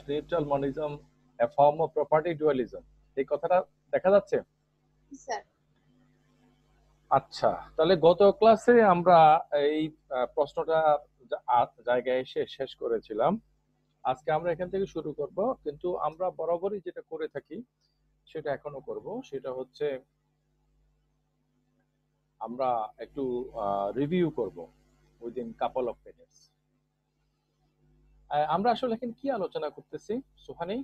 neutral monism a form of property dualism এই কথাটা দেখা যাচ্ছে? স্যার আচ্ছা, তাহলে গত ক্লাসে আমরা এই প্রশ্নটা জায়গায় এসে শেষ করেছিলাম। আজকে আমরা এখান থেকে শুরু করব, কিন্তু আমরা বরাবরই যেটা করে থাকি সেটা এখনো করব। সেটা হচ্ছে আমরা একটু রিভিউ করব উইদিন কাপল অফ মিনিটস। আমরা আসলে এখন কি আলোচনা করতেছি Suhani?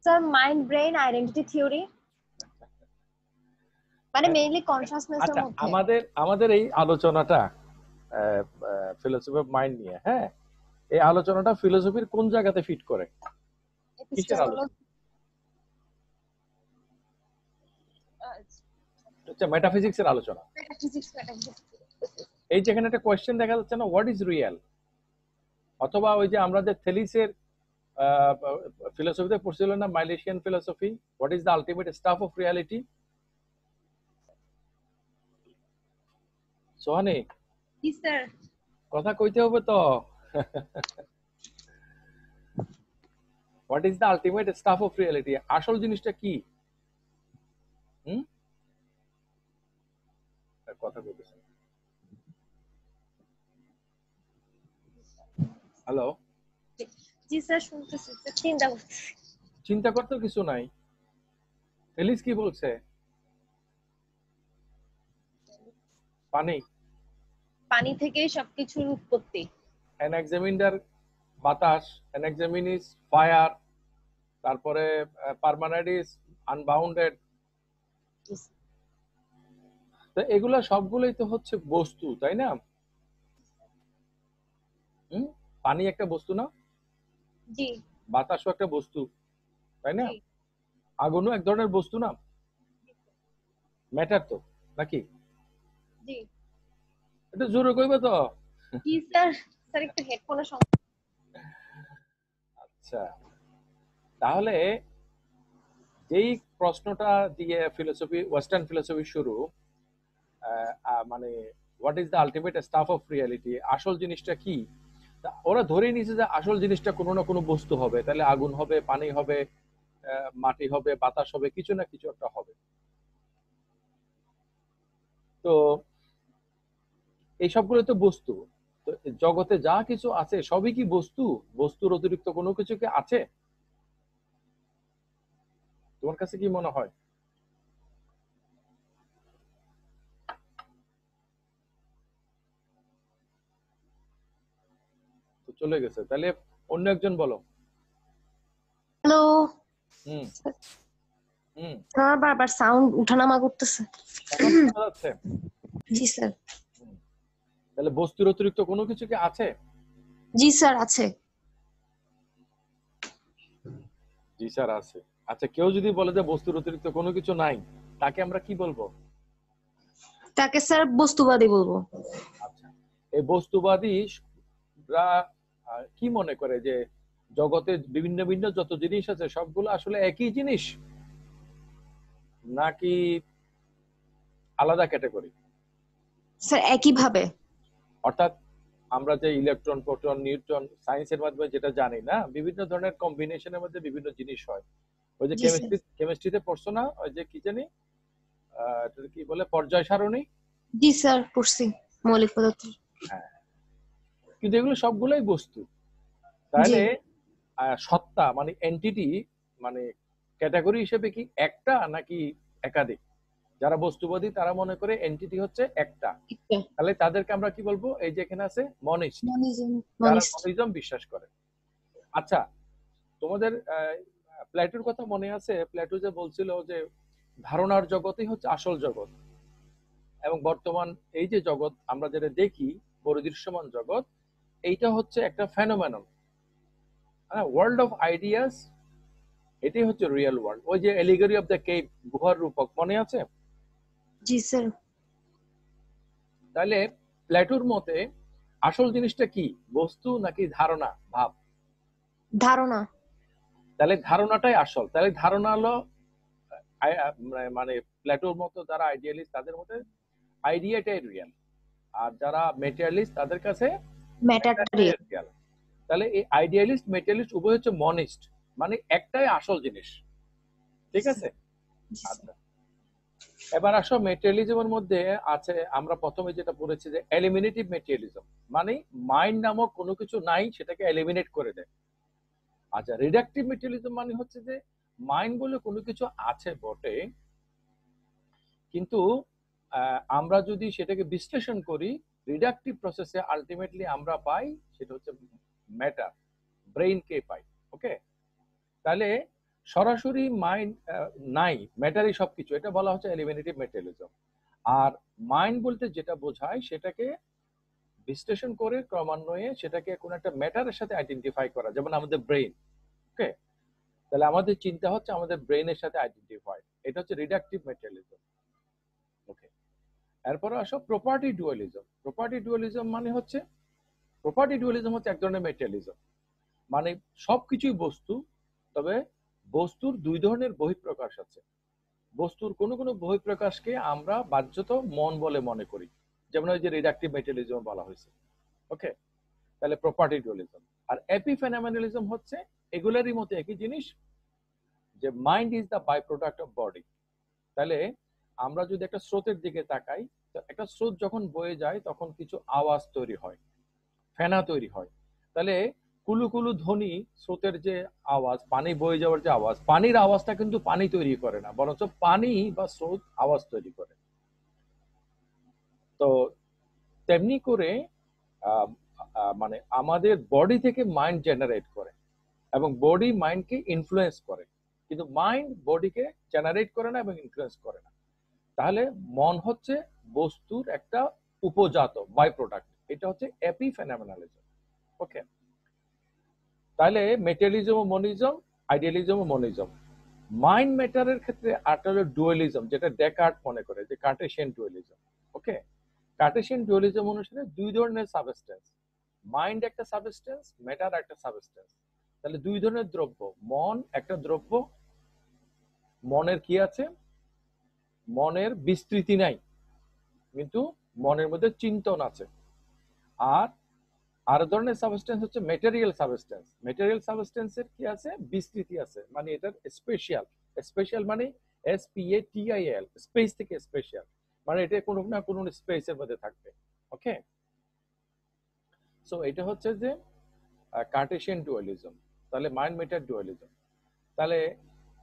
Sir mind brain identity theory, মানে মেইনলি কনশাসনেসের আচ্ছা, মধ্যে। আমাদের এই আলোচনাটা ফিলোসফি অফ মাইন্ড নিয়ে, হ্যাঁ, এই আলোচনাটা ফিলোসফির কোন জায়গাতে ফিট করে? কিসের আলোচনা? আচ্ছা, মেটাফিজিক্স এর আলোচনা। এই যেখানে একটা কোয়েশ্চেন দেখা যাচ্ছে না, হোয়াট ইজ রিয়েল, অথবা ওই যে আমরা যে থেলিসের ফিলোসফিতে পড়ছিল না, Milesian philosophy, what is the ultimate stuff of reality. Sohani, জি স্যার। কথা কইতে হবে তো। What is the ultimate stuff of reality, আসল জিনিসটা কি? কথা বলতেছেন? হ্যালো, জি স্যার শুনতেছি, চিন্তা করতেছি। চিন্তা করতে কিছু নাই। থেলিস কি বলছে? পানি, পানি থেকেই সবকিছুর উৎপত্তি। এনাক্সামিন্ডার বাতাস, এনাক্সামিনিস ফায়ার, তারপরে পার্মানাইডিস আনবাউন্ডেড। তো এগুলা সবগুলোই তো হচ্ছে বস্তু, তাই না? পানি একটা বস্তু না? জি। বাতাসও একটা বস্তু, তাই না? জি। আগুনও এক ধরনের বস্তু না? ম্যাটার তো, নাকি? জি। এটা জোরে কইবে তো। জি স্যার। স্যার একটু হেডফোনের সমস্যা। আচ্ছা, তাহলে যেই প্রশ্নটা দিয়ে ফিলোসফি, ওয়েস্টার্ন ফিলোসফি শুরু, মানে what is the ultimate stuff of reality, আসল জিনিসটা কি, ওরা ধরে নিয়েছে যে আসল জিনিসটা কোনো না কোনো বস্তু হবে। তাহলে আগুন হবে, পানি হবে, মাটি হবে, বাতাস হবে, কিছু না কিছু একটা হবে। তো এই সবগুলো তো বস্তু। তো জগতে যা কিছু আছে সবই কি বস্তু? বস্তুর অতিরিক্ত কোনো কিছু কি আছে? তোমার কাছে কি মনে হয়? তো চলে গেছে, তাহলে অন্য একজন বলো। হ্যালো। হুম হুম আমার বারবার সাউন্ড উঠানামা করতেছে। এখন শোনা যাচ্ছে? জি স্যার। তাহলে বস্তুর অতিরিক্ত কোনো কিছু কি আছে? জি স্যার আছে। জি স্যার আছে। আচ্ছা, কেউ যদি বলে যে বস্তুর অতিরিক্ত কোনো কিছু নাই, তাকে আমরা কি বলবো? তাকে স্যার বস্তুবাদী বলবো। আচ্ছা, এই বস্তুবাদীরা কি মনে করে যে জগতে বিভিন্ন ভিন্ন যত জিনিস আছে সবগুলো আসলে একই জিনিস, নাকি আলাদা ক্যাটাগরি? স্যার একই ভাবে। অর্থাৎ আমরা যে ইলেকট্রন, প্রোটন, নিউট্রন সায়েন্সের মাধ্যমে যেটা জানি না, বিভিন্ন ধরনের কম্বিনেশনের মধ্যে বিভিন্ন জিনিস হয়। ওই যে জি স্যার। কেমিস্ট্রিতে পড়ছো না, ওই যে কি জানি এটা কি বলে, পর্যায় সারণী? জি স্যার পড়ছি মৌলিক পদার্থ। হ্যাঁ, কিন্তু এগুলো সবগুলোই বস্তু। জি তাহলে সত্তা মানে এন্টিটি, মানে ক্যাটাগরি হিসেবে কি একটা নাকি একাধিক? যারা বস্তুবাদী তারা মনে করে এন্টিটি হচ্ছে একটা। তাহলে তাদেরকে আমরা কি বলবো? এই যে এখানে আছে মনিস্ট, যারা মনিজম বিশ্বাস করে। আচ্ছা, তোমাদের প্লেটোর কথা মনে আছে? প্লেটো যে বলছিল যে ধারণার জগতই হচ্ছে আসল জগৎ, এবং বর্তমান এই যে জগৎ আমরা যেটা দেখি, পরিদৃশ্যমান জগৎ, এইটা হচ্ছে একটা ফেনোমেনন, ওয়ার্ল্ড অফ আইডিয়াস, এটাই হচ্ছে রিয়েল ওয়ার্ল্ড। ওই যে এলিগরি অফ দ্য কেভ, গুহার রূপক, মনে আছে? জি স্যার। তাহলে প্লেটোর মতে আসল জিনিসটা কি, বস্তু নাকি ধারণা, ভাব? ধারণা। তাহলে ধারণাটাই আসল। তাহলে ধারণা হলো মানে প্লেটোর মতো যারা আইডিয়ালিস্ট তাদের মতে আইডিয়াটাই রিয়েল, আর যারা মেটেরিয়ালিস্ট তাদের কাছে ম্যাটারটা রিয়েল। ম্যাটেরিয়াল। তাহলে এই আইডিয়ালিস্ট মেটেরিয়ালিস্ট উভয় হচ্ছে মনিস্ট, মানে একটাই আসল জিনিস। ঠিক আছে? আচ্ছা, এবার আসো মেটেরিয়ালিজমের মধ্যে আছে, আমরা প্রথমে যেটা পড়েছি যে এলিমিনেটিভ মেটেরিয়ালিজম, মানে মাইন্ড নামক কোনো কিছু নাই, সেটাকে এলিমিনেট করে দেয়। আচ্ছা, রিডাকটিভ মেটেরিয়ালিজম মানে হচ্ছে যে মাইন্ড বলে কোনো কিছু আছে বটে, কিন্তু আমরা যদি সেটাকে বিশ্লেষণ করি রিডাকটিভ প্রসেসে আলটিমেটলি আমরা পাই সেটা হচ্ছে ম্যাটার, ব্রেইনকে পাই। ওকে, তাহলে সরাসরি মাইন্ড নাই, ম্যাটারই সবকিছু, এটা বলা হচ্ছে এলিমিনেটিভ মেটেরিয়ালিজম। আর মাইন্ড বলতে যেটা বোঝায় সেটাকে বিশ্লেষণ করে ক্রমান্বয়ে সেটাকে কোনো একটা ম্যাটারের সাথে আইডেন্টিফাই করা, যেমন আমাদের ব্রেইন। ওকে, তাহলে আমাদের চিন্তা হচ্ছে আমাদের ব্রেইনের সাথে আইডেন্টিফাই, এটা হচ্ছে রিডাকটিভ মেটেরিয়ালিজম। ওকে, এরপরে আসো প্রপার্টি ডুয়ালিজম। প্রপার্টি ডুয়ালিজম মানে হচ্ছে, প্রপার্টি ডুয়ালিজম হচ্ছে এক ধরনের মেটেরিয়ালিজম, মানে সবকিছুই বস্তু, তবে বস্তুর দুই ধরনের বহিঃপ্রকাশ আছে। বস্তুর কোনো কোনো বহিঃপ্রকাশকে আমরা বাহ্যত মন বলে মনে করি, যেমন ওই যে রিডাকটিভ মেটেরিয়ালিজম বলা হয়েছে। ওকে, তাহলে প্রপার্টি ডুয়ালিজম। আর এপিফেনোমেনালিজম হচ্ছে এগুলারই মতো একই জিনিস, যে mind is the byproduct of body. তাহলে আমরা যদি একটা স্রোতের দিকে তাকাই, তো একটা স্রোত যখন বয়ে যায় তখন কিছু আওয়াজ তৈরি হয়, ফেনা তৈরি হয়। তাহলে কুলু কুলু ধ্বনি, স্রোতের যে আওয়াজ, পানি বয়ে যাওয়ার যে আওয়াজ, পানির আওয়াজটা কিন্তু পানি তৈরি করে না, বরঞ্চ পানি বা স্রোত আওয়াজ তৈরি করে। তো তেমনি করে মানে আমাদের বডি থেকে মাইন্ড জেনারেট করে এবং বডি মাইন্ডকে ইনফ্লুয়েন্স করে, কিন্তু মাইন্ড বডিকে জেনারেট করে না এবং ইনফ্লুয়েন্স করে না। তাহলে মন হচ্ছে বস্তুর একটা উপজাত, বাই প্রোডাক্ট, এটা হচ্ছে এপিফেনোমেনালিজম। ওকে, তাহলে মেটেরিয়ালিজম ও মনিজম, আইডিয়ালিজম ও মনিজম। মাইন্ড ম্যাটারের ক্ষেত্রে আরেকটা হলো ডুয়ালিজম, যেটা ডেকার্ট মনে করে, যে কার্টেশিয়ান ডুয়ালিজম। ওকে, কার্টেশিয়ান ডুয়ালিজম অনুসারে দুই ধরনের সাবস্টেন্স, মাইন্ড একটা সাবস্টেন্স, ম্যাটার একটা সাবস্টেন্স। তাহলে দুই ধরনের দ্রব্য, মন একটা দ্রব্য, মনের কি আছে, মনের বিস্তৃতি নাই, কিন্তু মনের মধ্যে চিন্তন আছে। আর আর ধরনের সাবস্টেন্স হচ্ছে মেটেরিয়াল সাবস্টেন্স। মেটেরিয়াল সাবস্টেন্সের কি আছে, বিস্তৃতি আছে, মানে এটার স্পেশাল। স্পেশাল মানে SPATIAL, স্পেস থেকে স্পেশাল, মানে এটা কোনো না কোনো স্পেসের মধ্যে থাকবে। ওকে, সো এটা হচ্ছে যে কার্টেশিয়ান ডুয়ালিজম, তাহলে মাইন্ড ম্যাটার ডুয়ালিজম। তাহলে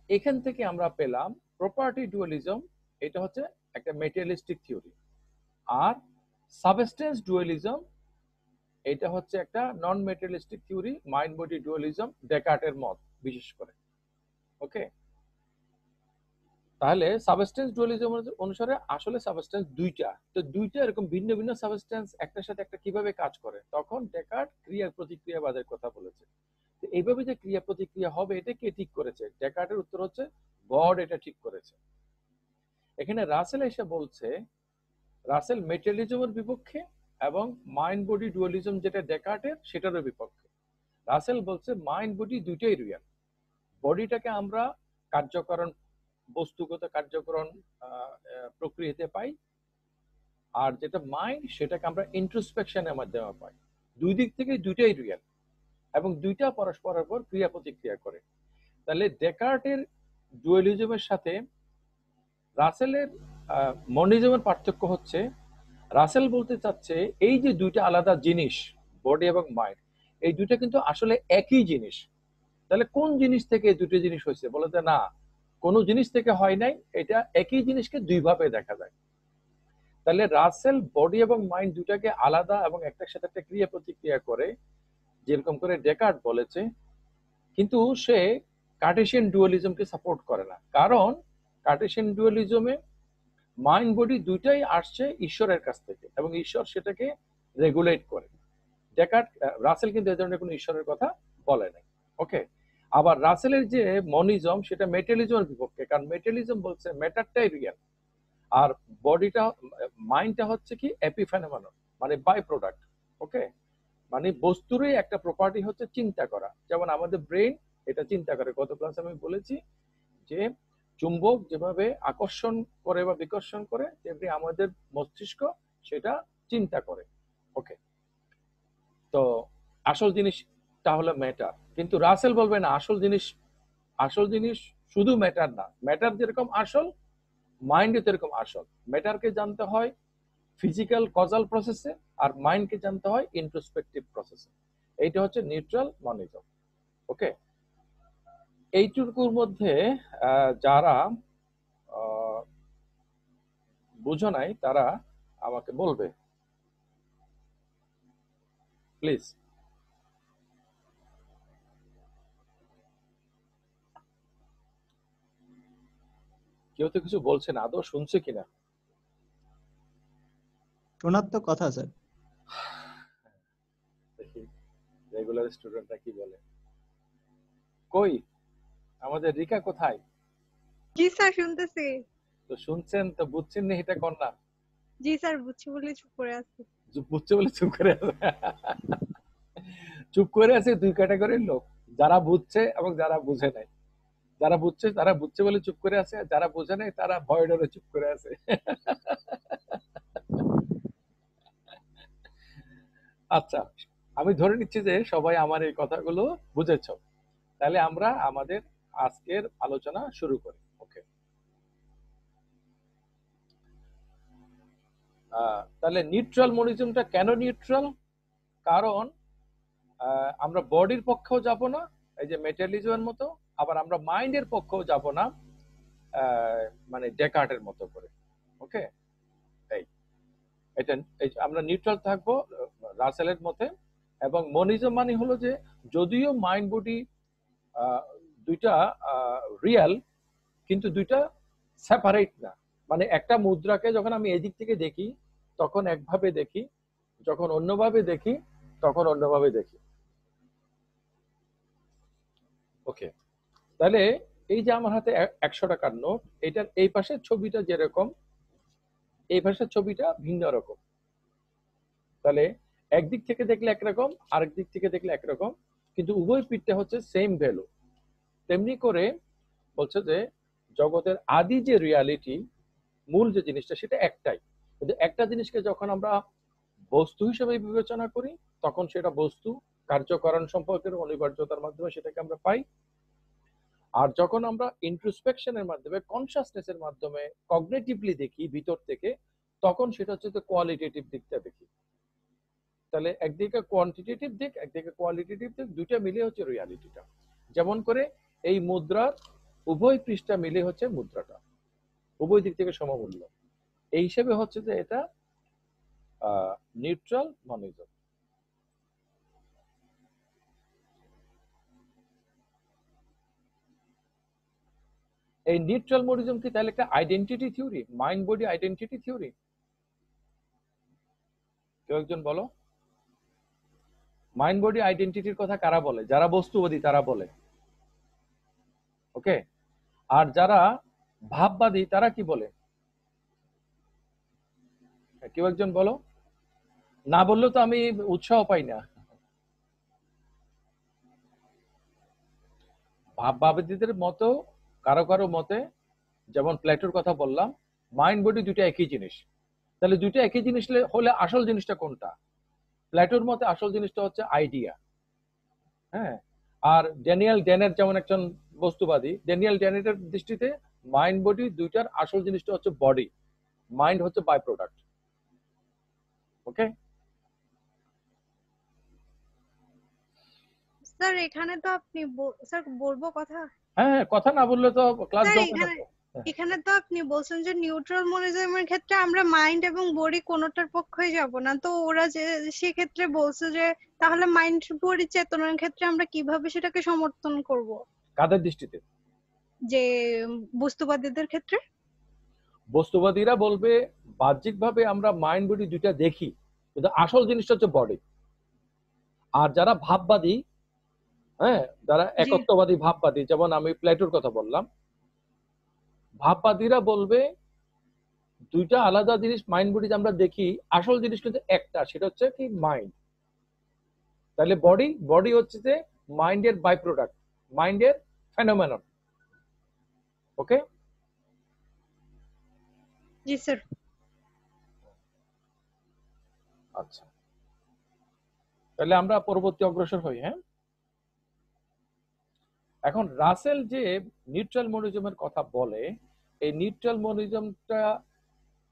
এখান থেকে আমরা পেলাম প্রপার্টি ডুয়ালিজম, এটা হচ্ছে একটা মেটেরিয়ালিস্টিক থিওরি। আর সাবস্টেন্স ডুয়ালিজম, এটা হচ্ছে একটা non materialistic theory, mind body dualism, ডেকার্টের মত বিশেষ করে। ওকে, তাহলে সাবস্টেন্স ডুয়ালিজম অনুসারে আসলে সাবস্টেন্স দুইটা, তো দুইটা এরকম ভিন্ন ভিন্ন সাবস্টেন্স একটার সাথে একটা কিভাবে কাজ করে, তখন ডেকার্ট ক্রিয়া প্রতিক্রিয়াবাদের কথা বলেছে। তো এইভাবে যে ক্রিয়া প্রতিক্রিয়া হবে এটা কে ঠিক করেছে? ডেকার্টের উত্তর হচ্ছে গড এটা ঠিক করেছে। এখানে রাসেল এসে বলছে, রাসেল মেটেরিয়ালিজমের বিপক্ষে এবং মাইন্ড বডি ডুয়ালিজম যেটা ডেকার্টের সেটারও বিপক্ষে। রাসেল বলছে মাইন্ড বডি দুইটাই রিয়াল। বডিটাকে আমরা কার্যকরণ, বস্তুগত কার্যকরণ প্রক্রিয়াতে পাই, আর যেটা মাইন্ড সেটাকে আমরা ইন্ট্রোস্পেকশনের মাধ্যমে পাই। দুই দিক থেকে দুইটাই রিয়াল এবং দুইটা পরস্পরের উপর ক্রিয়া প্রতিক্রিয়া করে। তাহলে ডেকার্টের ডুয়ালিজমের সাথে রাসেলের মনিজমের পার্থক্য হচ্ছে, রাসেল বলতে চাচ্ছে এই যে দুইটা আলাদা জিনিস, বডি এবং মাইন্ড, এই দুইটা কিন্তু আসলে একই জিনিস। তাহলে কোন জিনিস থেকে দুটো জিনিস হয়েছে? বলতে না, কোন জিনিস থেকে হয় নাই, এটা একই জিনিসকে দুই ভাবে দেখা যায়। তাহলে রাসেল বডি এবং মাইন্ড দুটাকে আলাদা এবং একটার সাথে একটা ক্রিয়া প্রতিক্রিয়া করে, যেরকম করে ডেকার্ট বলেছে, কিন্তু সে কার্টেশিয়ান ডুয়ালিজমকে সাপোর্ট করে না। কারণ কার্টেশিয়ান ডুয়ালিজমে মাইন্ড বডি দুইটাই আসছে ঈশ্বরের কাছ থেকে এবং ঈশ্বর সেটাকে রেগুলেট করে। ডেকার্ট, রাসেল কিন্তু এ ধরনের কোনো ঈশ্বরের কথা বলে নাই। ওকে, আবার রাসেলের যে মনিজম সেটা মেটেরিয়ালিজমের বিপক্ষে, কারণ মেটেরিয়ালিজম বলছে ম্যাটারটাই রিয়েল, আর বডিটা, মাইন্ডটা হচ্ছে কি এপিফেনোমেনন, মানে বাই প্রোডাক্ট। ওকে, মানে বস্তুরই একটা প্রপার্টি হচ্ছে চিন্তা করা। যেমন আমাদের ব্রেন এটা চিন্তা করে, গত ক্লাসে আমি বলেছি যে চুম্বক যেভাবে আকর্ষণ করে বা বিকর্ষণ করে, তেমনি আমাদের মস্তিষ্ক সেটা চিন্তা করে। ওকে, তো আসল জিনিসটা হলো ম্যাটার, কিন্তু রাসেল বলবে না আসল জিনিস শুধু ম্যাটার না, ম্যাটার যেরকম আসল, মাইন্ডও যেরকম আসল। ম্যাটারকে জানতে হয় ফিজিক্যাল কজাল প্রসেসে, আর মাইন্ডকে জানতে হয় ইন্ট্রোস্পেকটিভ প্রসেসে। এইটা হচ্ছে নিউট্রাল মনিজম। ওকে, এইটুকুর মধ্যে যারা বুঝো নাই তারা আমাকে বলবে প্লিজ। কেউ তো কিছু বলছে না, আদৌ শুনছে কিনা? শোনার তো কথা স্যার। দেখি রেগুলার স্টুডেন্টরা কি বলে। কই আমাদের রিকা কোথায়? জি স্যার শুনতেছি। তো শুনছেন তো বুঝছেন না, এটা কর না। জি স্যার বুঝছি বলে চুপ করে আছি। বুঝছে বলে চুপ করে আছে। চুপ করে আছে দুই ক্যাটাগরির লোক, যারা বুঝছে এবং যারা বুঝে নাই। যারা বুঝছে তারা বুঝছে বলে চুপ করে আছে, আর যারা বুঝে নাই তারা ভয় ডরে চুপ করে আছে। আচ্ছা, আমি ধরে নিচ্ছি যে সবাই আমার এই কথাগুলো বুঝেছ। তাহলে আমরা আমাদের আজকের আলোচনা শুরু করি। ওকে, তাহলে নিউট্রাল মনিজমটা কেন নিউট্রাল? কারণ আমরা বডির পক্ষেও যাব না, এই যে মেটালিজমের মতো, আবার আমরা মাইন্ডের পক্ষেও যাব না, মানে ডেকার্টের মতো করে। ওকে, এই এটা আমরা নিউট্রাল থাকবো রাসেলের মতে। এবং মনিজম মানে হলো যে যদিও মাইন্ড বডি দুইটা রিয়েল, কিন্তু দুইটা সেপারেট না। মানে একটা মুদ্রাকে যখন আমি এদিক থেকে দেখি তখন একভাবে দেখি, যখন অন্যভাবে দেখি তখন অন্যভাবে দেখি। ওকে, তাহলে এই যে আমার হাতে 100 টাকার নোট, এটার এই পাশের ছবিটা যেরকম, এই পাশের ছবিটা ভিন্ন রকম। তাহলে একদিক থেকে দেখলে একরকম, আরেক দিক থেকে দেখলে একরকম, কিন্তু উভয় পিঠটা হচ্ছে সেম ভ্যালু। তেমনি করে বলছে যে জগতের আদি যে রিয়ালিটি, মূল যে জিনিসটা সেটা একটাই, কিন্তু একটা জিনিসকে যখন আমরা বস্তু হিসেবে বিবেচনা করি তখন সেটা বস্তু কার্যকারণ সম্পর্কের অনিবার্যতার মাধ্যমে সেটাকে আমরা পাই। আর যখন আমরা ইন্ট্রোস্পেকশনের মাধ্যমে, কনসাসনেসের মাধ্যমে কগনিটিভলি দেখি ভিতর থেকে, তখন সেটা হচ্ছে কোয়ালিটেটিভ দিকটা দেখি। তাহলে একদিকে কোয়ান্টিটেটিভ দিক, একদিকে কোয়ালিটেটিভ দিক, দুইটা মিলে হচ্ছে রিয়ালিটিটা। যেমন করে এই মুদ্রার উভয় পৃষ্ঠা মিলে হচ্ছে মুদ্রাটা, উভয় দিক থেকে সমমূল্য। এই হিসেবে হচ্ছে যে এটা নিউট্রাল মনিজম। এই নিউট্রাল মনিজম কি তাহলে একটা identity theory, mind body identity theory? কেউ একজন বলো, মাইন্ড বডি আইডেন্টিটির কথা কারা বলে? যারা বস্তুবাদী তারা বলে। ওকে, আর যারা ভাববাদী তারা কি বলে? কেউ একজন বলো, না বললেও তো আমি উৎসাহ পাই না। ভাববাদীদের মতো কারো কারো মতে, যেমন প্লেটোর কথা বললাম, মাইন্ড বডি দুইটা একই জিনিস। তাহলে দুইটা একই জিনিস হলে আসল জিনিসটা কোনটা? প্লেটোর মতে আসল জিনিসটা হচ্ছে আইডিয়া। হ্যাঁ, আর ড্যানিয়েল ডেনের যেমন একজন বস্তুবাদী, ড্যানিয়েল ডেনের দৃষ্টিতে মাইন্ড বডি দুইটার আসল জিনিসটা হচ্ছে বডি, মাইন্ড হচ্ছে বাই প্রোডাক্ট। ওকে, স্যার এখানে তো আপনি স্যার বলবো কথা? হ্যাঁ কথা না বললে তো ক্লাস স্যার জমবে না তো। এখানে তো আপনি বলছেন যে নিউট্রাল মনিজমের ক্ষেত্রে আমরা মাইন্ড এবং বডি কোনোটার পক্ষেই যাব না, তো ওরা যে সেক্ষেত্রে বলছে যে তাহলে মাইন্ড বডি চেতনার ক্ষেত্রে আমরা কিভাবে সেটাকে সমর্থন করব? কাদের দৃষ্টিতে? যে বস্তুবাদীদের ক্ষেত্রে। বস্তুবাদীরা বলবে বাহ্যিকভাবে আমরা মাইন্ড বডি দুইটা দেখি, কিন্তু আসল জিনিসটা হচ্ছে বডি। আর যারা ভাববাদী, হ্যাঁ, যারা একত্ববাদী ভাববাদী, যেমন আমি প্লেটোর কথা বললাম, ভাববাদীরা বলবে দুইটা আলাদা জিনিস, মাইন্ড বডি আমরা দেখি, আসল জিনিস কিন্তু একটা, সেটা হচ্ছে কি মাইন্ড। তাহলে বডি বডি হচ্ছে যে মাইন্ডের বাই প্রোডাক্ট, মাইন্ডের ফেনোমেনন। ওকে, জি স্যার। আচ্ছা, তাহলে আমরা পরবর্তী অগ্রসর হই। হ্যাঁ, এখন রাসেল যে নিউট্রাল মনিজমের কথা বলে, এই নিউট্রাল মনিজমটা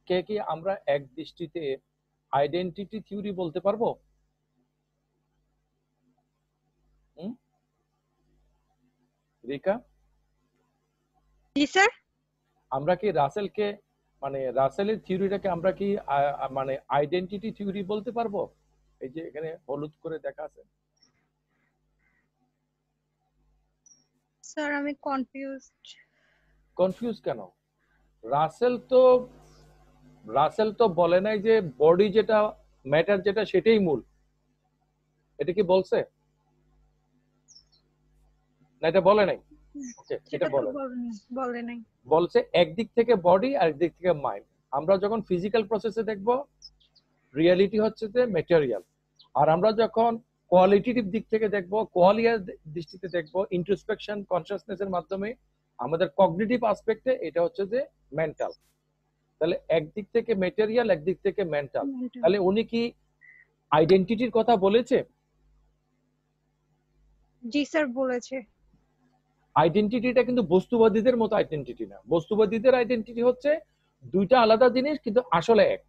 কে কি আমরা এক দৃষ্টিতে আইডেন্টিটি থিওরি বলতে পারবো? রিকা, জি স্যার। আমরা কি রাসেলকে মানে রাসেলের থিওরিটাকে আমরা কি মানে আইডেন্টিটি থিওরি বলতে পারবো? এই যে এখানে হলুদ করে দেখা আছে। স্যার আমি কনফিউজ কেন? রাসেল তো বলে নাই যে বডি যেটা ম্যাটার যেটা সেটাই মূল। এটা কি বলছে? না, এটা বলে নাই। ওকে, এটা বলে নাই। বলছে একদিক থেকে বডি আর একদিক থেকে মাইন্ড। আমরা যখন ফিজিক্যাল প্রসেসে দেখব রিয়েলিটি হচ্ছে যে ম্যাটেরিয়াল, আর আমরা যখন কোয়ালিটেটিভ দিক থেকে দেখব, কোয়ালিয়ার দৃষ্টিতে দেখব, ইন্ট্রোস্পেকশন কনসিয়াসনেসের মাধ্যমে আমাদের কগনিটিভ আসপেক্টে এটা হচ্ছে যে মেন্টাল। তাহলে একদিক থেকে ম্যাটেরিয়াল, একদিক থেকে মেন্টাল। তাহলে উনি কি আইডেন্টিটির কথা বলেছে? জি স্যার বলেছে। আইডেন্টিটিটা কিন্তু বস্তুবাদীদের মতো আইডেন্টিটি না। বস্তুবাদীদের আইডেন্টিটি হচ্ছে দুইটা আলাদা জিনিস কিন্তু আসলে এক,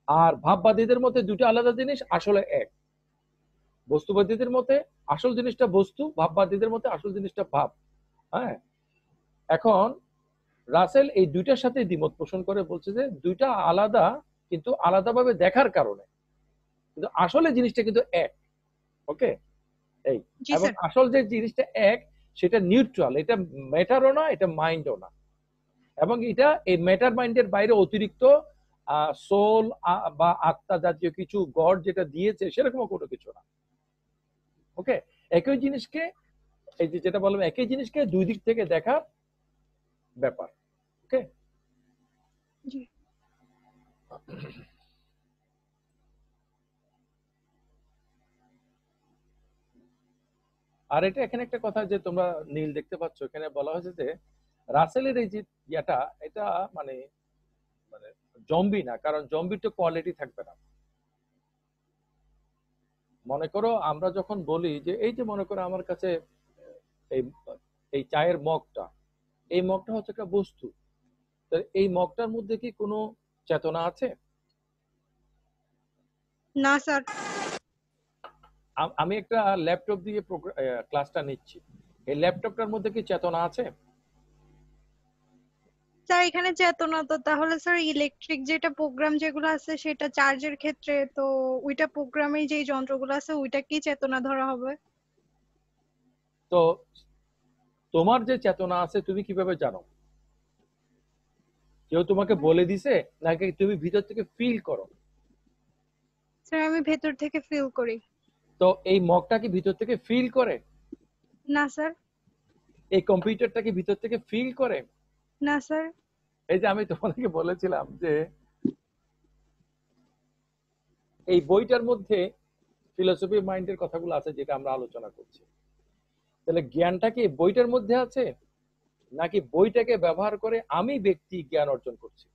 আর ভাববাদীদের মতে দুইটা আলাদা জিনিস আসলে এক। বস্তুবাদীদের মতে আসল জিনিসটা বস্তু, ভাববাদীদের মতে আসল জিনিসটা ভাব। হ্যাঁ, এখন রাসেল এই দুইটার সাথে দ্বিমত পোষণ করে, বলছে যে দুইটা আলাদা কিন্তু আলাদাভাবে দেখার কারণে, কিন্তু আসলে জিনিসটা কিন্তু এক। ওকে, এই এবং আসল যে জিনিসটা এক সেটা নিউট্রাল, এটা ম্যাটারও না, এটা মাইন্ডও না, এবং এটা এই ম্যাটার মাইন্ডের বাইরে অতিরিক্ত সোল বা আত্মা জাতীয় কিছু গড যেটা দিয়েছে সেরকম কোনো কিছু না। ওকে, একই জিনিসকে এই যে যেটা বললাম একই জিনিসকে দুই দিক থেকে দেখার ব্যাপার। ওকে, আর এটা এখানে একটা কথা যে তোমরা নীল দেখতে পাচ্ছ, এখানে বলা হয়েছে যে রাসেলের এই যে ইয়াটা, এটা মানে মানে জম্বি না, কারণ জম্বির তো কোয়ালিটি থাকবে না। মনে করো আমরা যখন বলি যে এই যে মনে করো আমার কাছে এই এই চায়ের মগটা, এই মগটা হচ্ছে একটা বস্তু, এই মগটার মধ্যে কি কোনো চেতনা আছে? না স্যার। আমি একটা ল্যাপটপ দিয়ে ক্লাসটা নিচ্ছি, এই ল্যাপটপটার মধ্যে কি চেতনা আছে? স্যার এখানে চেতনা তো তাহলে স্যার ইলেকট্রিক যেটা প্রোগ্রাম যেগুলো আছে সেটা চার্জের ক্ষেত্রে তো ওইটা প্রোগ্রামে যে যন্ত্রগুলো আছে ওইটাকেই চেতনা ধরা হবে। তো তোমার যে চেতনা আছে তুমি কিভাবে জানো? কেউ তোমাকে বলে দিছে নাকি তুমি ভিতর থেকে ফিল করো? স্যার আমি ভেতর থেকে ফিল করি। তো এই মগটা কি ভিতর থেকে ফিল করে? না স্যার। এই কম্পিউটারটা কি ভিতর থেকে ফিল করে? না স্যার। এই যে আমি তোমাদেরকে বলেছিলাম যে এই বইটার মধ্যে ফিলোসফি মাইন্ডের কথাগুলো আছে যেটা আমরা আলোচনা করছি, তাহলে জ্ঞানটা কি বইটার মধ্যে আছে নাকি বইটাকে ব্যবহার করে আমি ব্যক্তি জ্ঞান অর্জন করছি?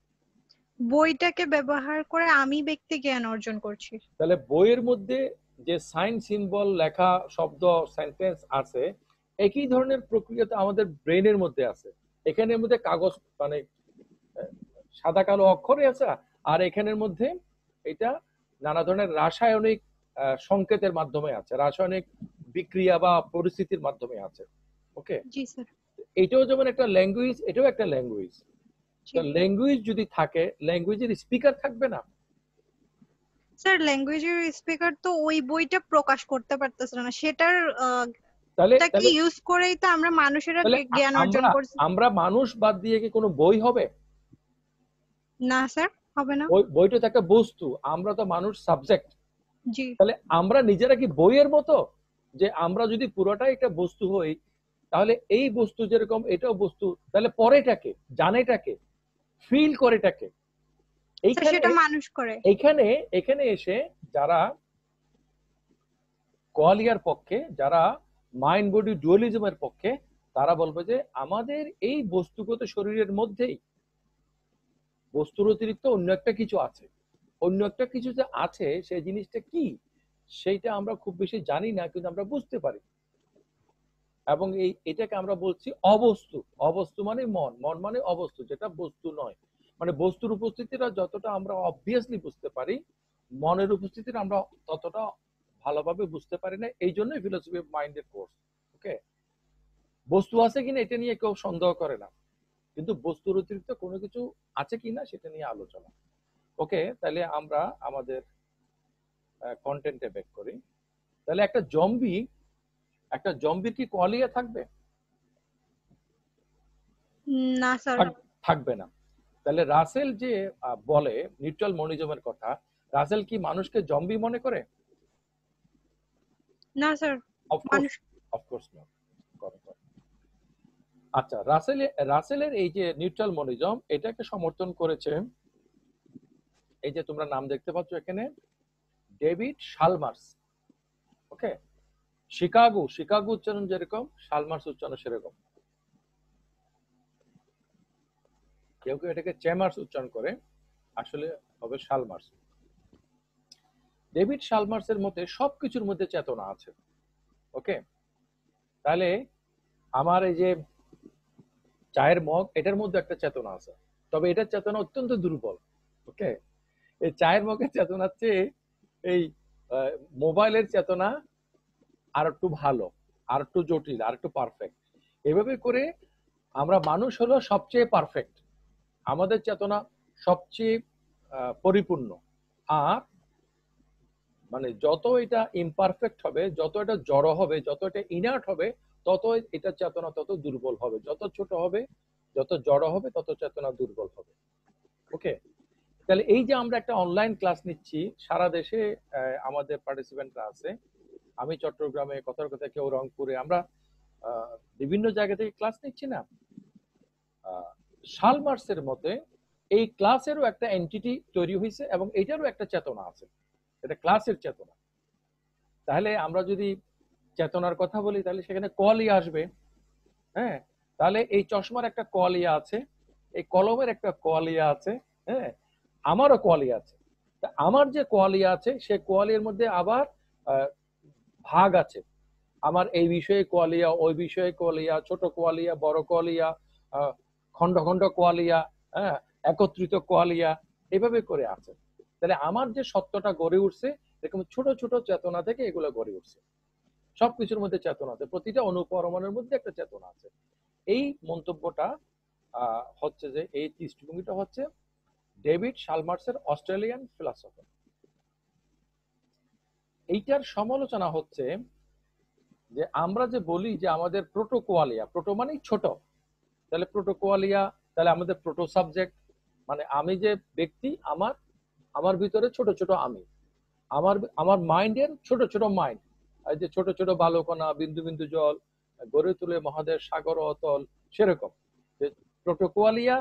বইটাকে ব্যবহার করে আমি ব্যক্তি জ্ঞান অর্জন করছি। তাহলে বইয়ের মধ্যে যে সাইন সিম্বল লেখা শব্দ সেন্টেন্স আছে, একই ধরনের প্রক্রিয়া তো আমাদের ব্রেনের মধ্যে আছে। এখানের মধ্যে কাগজ মানে সাদা কালো অক্ষরে আছে, আর এখানের মধ্যে এটা নানা ধরনের রাসায়নিক সংকেতের মাধ্যমে আছে, রাসায়নিক বিক্রিয়া বা পরিস্থিতির মাধ্যমে আছে। ওকে, জি স্যার। এটাও যেমন একটা ল্যাঙ্গুয়েজ, এটাও একটা ল্যাঙ্গুয়েজ। তো ল্যাঙ্গুয়েজ যদি থাকে, ল্যাঙ্গুয়েজের স্পিকার থাকবে না? স্যার ল্যাঙ্গুয়েজের স্পিকার তো ওই বইটা প্রকাশ করতে পারতেছে না, সেটার তাহলে তাকে ইউজ করেই তো আমরা মানুষেরা জ্ঞান অর্জন করছি। আমরা মানুষ বাদ দিয়ে কি কোনো বই হবে? না স্যার, হবে না। বইটা তো একটা বস্তু, আমরা তো মানুষ সাবজেক্ট। জি। তাহলে আমরা নিজেরা কি বইয়ের মতো? যে আমরা যদি পুরোটাই একটা বস্তু হই, তাহলে এই বস্তু যেরকম এটাও বস্তু, তাহলে পরেটাকে, জানেটাকে, ফিল করেটাকে? সেটা মানুষ করে। এখানে এসে যারা কোয়ালিয়ার পক্ষে, যারা মাইন্ড বডি ডুয়ালিজমের পক্ষে, তারা বলবে যে আমাদের এই বস্তুগত শরীরের মধ্যেই বস্তুর অতিরিক্ত অন্য একটা কিছু আছে। অন্য একটা কিছু যে আছে সেই জিনিসটা কি সেইটা আমরা খুব বেশি জানি না, কিন্তু আমরা বুঝতে পারি। এবং এটাকে আমরা বলছি অবস্তু। অবস্তু মানে মন, মন মানে অবস্তু, যেটা বস্তু নয়। মানে বস্তুর উপস্থিতিটা যতটা আমরা অবভিয়াসলি বুঝতে পারি, মনের উপস্থিতিটা আমরা ততটা ভালোভাবে বুঝতে পারি না। এই জন্যই ফিলোসফি অফ মাইন্ডের কোর্স। ওকে, বস্তু আছে কিনা এটা নিয়ে কেউ সন্দেহ করে না, কিন্তু বস্তুর অতিরিক্ত কোনো কিছু আছে কিনা সেটা নিয়ে আলোচনা। ওকে, তাহলে আমরা আমাদের কন্টেন্টে ব্যাক করি। তাহলে একটা জম্বির কি কোয়ালিয়া থাকবে? না স্যার। থাকবে না। তাহলে রাসেল যে বলে নিউট্রাল মনিজমের কথা, রাসেল কি মানুষকে জম্বি মনে করে? না স্যার। অফকোর্স না। আচ্ছা, রাসেলের এই যে নিউট্রাল মনিজম, এটাকে সমর্থন করেছে, এই যে তোমরা নাম দেখতে পাচ্ছ এখানে, ডেভিড শালমার্স। ওকে, শিকাগো উচ্চারণ যেরকম, শালমার্স উচ্চারণ সেরকম। কেউ কেউ এটাকে চেমার্স উচ্চারণ করে, আসলে হবে শালমার্স। ডেভিড শালমার্সের মতে সবকিছুর মধ্যে চেতনা আছে। ওকে, তাহলে আমার এই যে চায়ের মগ, এটার মধ্যে একটা চেতনা আছে, তবে এটার চেতনা অত্যন্ত দুর্বল। ওকে, এই চায়ের মগের চেতনার চেয়ে এই মোবাইলের চেতনা আর একটু ভালো, আর একটু জটিল, আর একটু পারফেক্ট। এভাবে করে আমরা মানুষ হলো সবচেয়ে পারফেক্ট, আমাদের চেতনা সবচেয়ে পরিপূর্ণ। আর মানে যত এটা ইমপারফেক্ট হবে, যত এটা জড় হবে, যত এটা ইনার্ট হবে, তত এটা চেতনা তত দুর্বল হবে। যত ছোট হবে, যত জড় হবে, তত চেতনা দুর্বল হবে। ওকে, তাহলে এই যে আমরা একটা অনলাইন ক্লাস নিচ্ছি, সারা দেশে আমাদের পার্টিসিপেন্টরা আছে। আমি চট্টগ্রামে, কথার কথা কেউ রংপুরে, আমরা বিভিন্ন জায়গা থেকে ক্লাস নিচ্ছি না। শালমার্সের মতে এই ক্লাসেরও একটা এন্টিটি তৈরি হয়েছে এবং এটারও একটা চেতনা আছে, এটা ক্লাসের চেতনা। তাহলে আমরা যদি চেতনার কথা বলি, তাহলে সেখানে কোয়ালিয়া আসবে। হ্যাঁ, তাহলে এই চশমার একটা কোয়ালিয়া আছে, এই কলমের একটা কোয়ালিয়া আছে, হ্যাঁ, আমারও কোয়ালিয়া আছে। আমার যে কোয়ালিয়া আছে, সে কোয়ালিয়ার মধ্যে আবার ভাগ আছে। আমার এই বিষয়ে কোয়ালিয়া, ওই বিষয়ে কোয়ালিয়া, ছোট কোয়ালিয়া, বড় কোয়ালিয়া, খন্ড খন্ড কোয়ালিয়া, হ্যাঁ, একত্রিত কোয়ালিয়া, এভাবে করে আছে। তাহলে আমার যে সত্যটা গড়ে উঠছে, এরকম ছোট ছোট চেতনা থেকে এগুলো গড়ে উঠছে। সবকিছুর মধ্যে চেতনা আছে, প্রতিটা অনুপরমাণুর মধ্যে একটা চেতনা আছে। এই মন্তব্যটা হচ্ছে যে, এই দৃষ্টিভঙ্গিটা হচ্ছে ডেভিড শালমার্সের, অস্ট্রেলিয়ান ফিলসফার। এইটার সমালোচনা হচ্ছে যে আমরা যে বলি যে আমাদের প্রোটোকোয়ালিয়া, প্রোটো মানেই ছোট, তাহলে প্রোটোকোয়ালিয়া, তাহলে আমাদের প্রোটো সাবজেক্ট মানে আমি যে ব্যক্তি, আমার ভিতরে ছোট ছোট আমি, আমার মাইন্ডের ছোট ছোট মাইন্ড, এই যে ছোট ছোট বালুকণা, বিন্দু বিন্দু জল গড়ে তুলে মহাদেশ সাগর অতল, সেরকম প্রোটোকোয়ালিয়া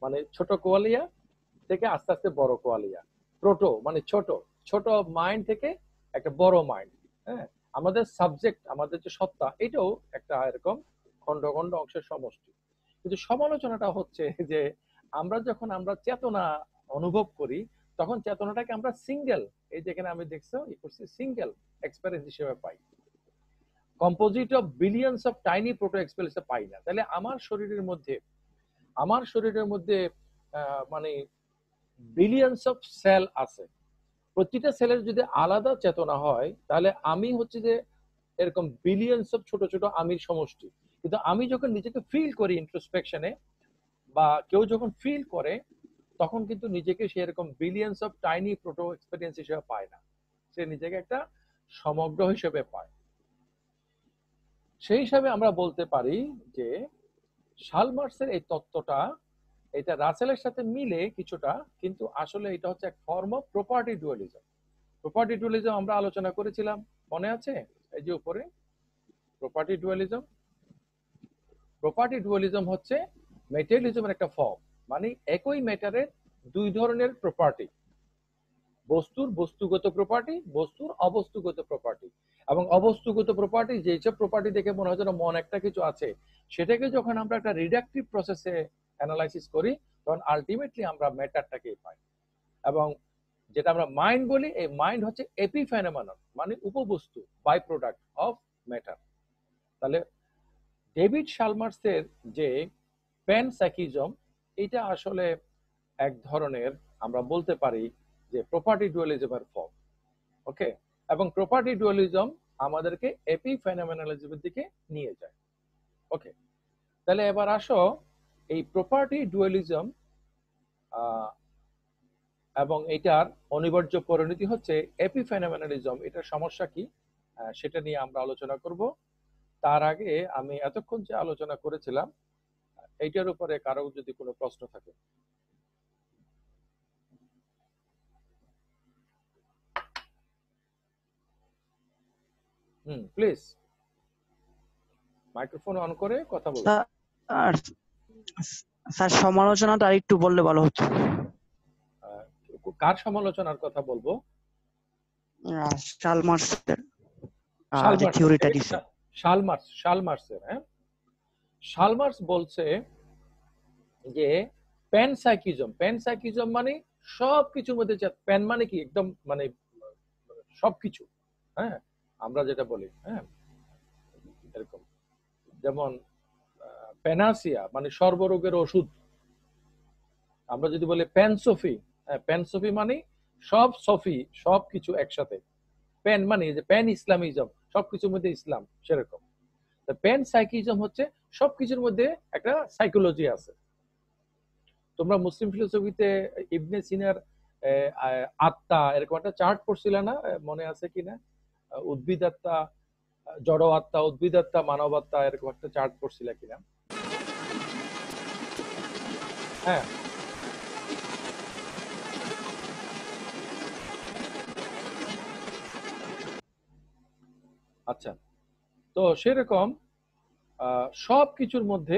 মানে ছোট কোয়ালিয়া থেকে আস্তে আস্তে বড় কোয়ালিয়া। প্রোটো মানে ছোট, ছোট মাইন্ড থেকে একটা বড় মাইন্ড। হ্যাঁ, আমাদের সাবজেক্ট, আমাদের যে সত্তা, এটাও একটা এরকম খন্ড খন্ড অংশের সমষ্টি। কিন্তু সমালোচনাটা হচ্ছে যে আমরা চেতনা অনুভব করি, তখন চেতনাটাকে আমরা সিঙ্গেল, এই যেখানে আমি দেখছো সিঙ্গেল এক্সপেরিয়েন্স হিসেবে পাই, composite of billions of tiny proto experience পাই না। তাহলে আমার শরীরের মধ্যে মানে বিলিয়নস অফ সেল আছে। প্রতিটা সেলের যদি আলাদা চেতনা হয়, তাহলে আমি হচ্ছে যে এরকম বিলিয়নস অফ ছোট ছোট আমির সমষ্টি। কিন্তু আমি যখন নিজেকে ফিল করি ইন্ট্রোস্পেকশনে, বা কেউ যখন ফিল করে, তখন কিন্তু নিজেকে সে এরকম billions of tiny proto experience হিসেবে পায় না, সে নিজেকে একটা সমগ্র হিসেবে পায়। সেই হিসাবে আমরা বলতে পারি যে শালমার্সের এই তত্ত্বটা, এটা রাসেলের সাথে মিলে কিছুটা, কিন্তু আসলে এটা হচ্ছে এক form of property dualism. Property dualism আমরা আলোচনা করেছিলাম, মনে আছে? এই যে উপরে প্রপার্টি ডুয়ালিজম। প্রপার্টি ডুয়ালিজম হচ্ছে মেটেরিয়ালিজমের একটা ফর্ম, মানে একই ম্যাটারের দুই ধরনের প্রপার্টি, বস্তুর বস্তুগত প্রপার্টি, বস্তুর অবস্তুগত প্রপার্টি। এবং অবস্তুগত প্রপার্টি, যেসব প্রপার্টি দেখে মনে হয় যেন মন একটা কিছু আছে, সেটাকে যখন আমরা একটা রিডাকটিভ প্রসেসে অ্যানালাইসিস করি, তখন আলটিমেটলি আমরা ম্যাটারটাকে পাই। এবং যেটা আমরা মাইন্ড বলি, এই মাইন্ড হচ্ছে এপিফেনোমেনন, মানে উপবস্তু, বাই প্রোডাক্ট অফ ম্যাটার। তাহলে ডেভিড শালমার্সের যে প্যানসাইকিজম, এটা আসলে এক ধরনের আমরা বলতে পারি যে প্রপার্টি ডুয়ালিজমের ফর্ম। ওকে, এবং প্রপার্টি ডুয়ালিজম আমাদেরকে এপিফেনোমেনালিজমের দিকে নিয়ে যায়। ওকে, তাহলে এবার আসো এই প্রপার্টি ডুয়ালিজম এবং এটার অনিবার্য পরিণতি হচ্ছে এপিফেনোমেনালিজম, এটার সমস্যা কি সেটা নিয়ে আমরা আলোচনা করব। তার আগে আমি এতক্ষণ যে আলোচনা করেছিলাম এইটার উপরে কারো যদি কোনো প্রশ্ন থাকে। প্লিজ মাইক্রোফোন অন করে কথা বলুন। স্যার সমালোচনাটা আরেকটু বললে ভালো হতো। কার সমালোচনার কথা বলবো? শালমার্সের যে থিওরিটা দিছে। শালমার্সের, হ্যাঁ, শালমার্স বলছে যে প্যানসাইকিজম মানে সবকিছুর মধ্যে, প্যান মানে কি একদম মানে সবকিছু, হ্যাঁ, আমরা যেটা বলি, হ্যাঁ, এরকম যেমন প্যানাসিয়া মানে সর্বরোগের ওষুধ। আমরা যদি বলি প্যানসফি, প্যানসফি মানে সব সফি, সবকিছু একসাথে। প্যান মানে যে প্যান ইসলামিজম, সবকিছুর মধ্যে ইসলাম, সেরকম। প্যানসাইকিজম হচ্ছে সবকিছুর মধ্যে একটা সাইকোলজি আছে। তোমরা মুসলিম ফিলোসফিতে ইবনে সিনার আত্মা এরকম একটা চার্ট পড়ছিলে না, মনে আছে কিনা? উদ্ভিদ আত্মা, জড় আত্মা, উদ্ভিদ আত্মা, মানব আত্মা, এরকম একটা চার্ট পড়ছিল কিনা? হ্যাঁ, আচ্ছা, তো সেরকম সবকিছুর মধ্যে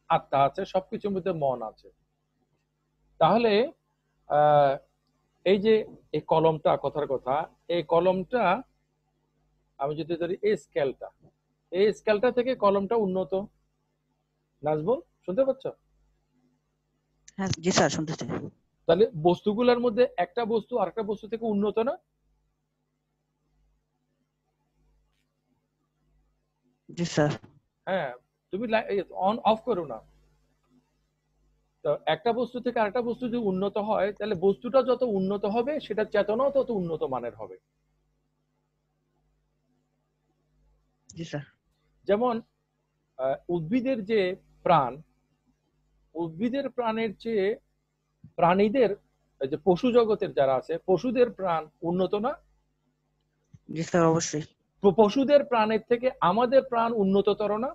আত্মা আছে, সবকিছুর মধ্যে মন আছে। তাহলে এই যে এই কলমটা, কথার কথা, এই কলমটা আমি যদি ধরি এই স্কেলটা থেকে কলমটা উন্নত। নাজবুল, শুনতে পাচ্ছ? হ্যাঁ জি স্যার, শুনতেছি। তাহলে বস্তুগুলোর মধ্যে একটা বস্তু আরেকটা বস্তু থেকে উন্নত না? জি স্যার। হ্যাঁ, তুমি অন অফ করো না। তো একটা বস্তু থেকে আরেকটা বস্তু যদি উন্নত হয়, তাহলে বস্তুটা যত উন্নত হবে সেটা চেতনাও তত উন্নত মানের হবে। জি স্যার। যেমন উদ্ভিদের যে প্রাণ, উদ্ভিদের প্রাণের চেয়ে প্রাণীদের, যে পশু জগতের যারা আছে, পশুদের প্রাণ উন্নত না? জি স্যার, অবশ্যই। পশুদের প্রাণের থেকে আমাদের প্রাণ উন্নততর না?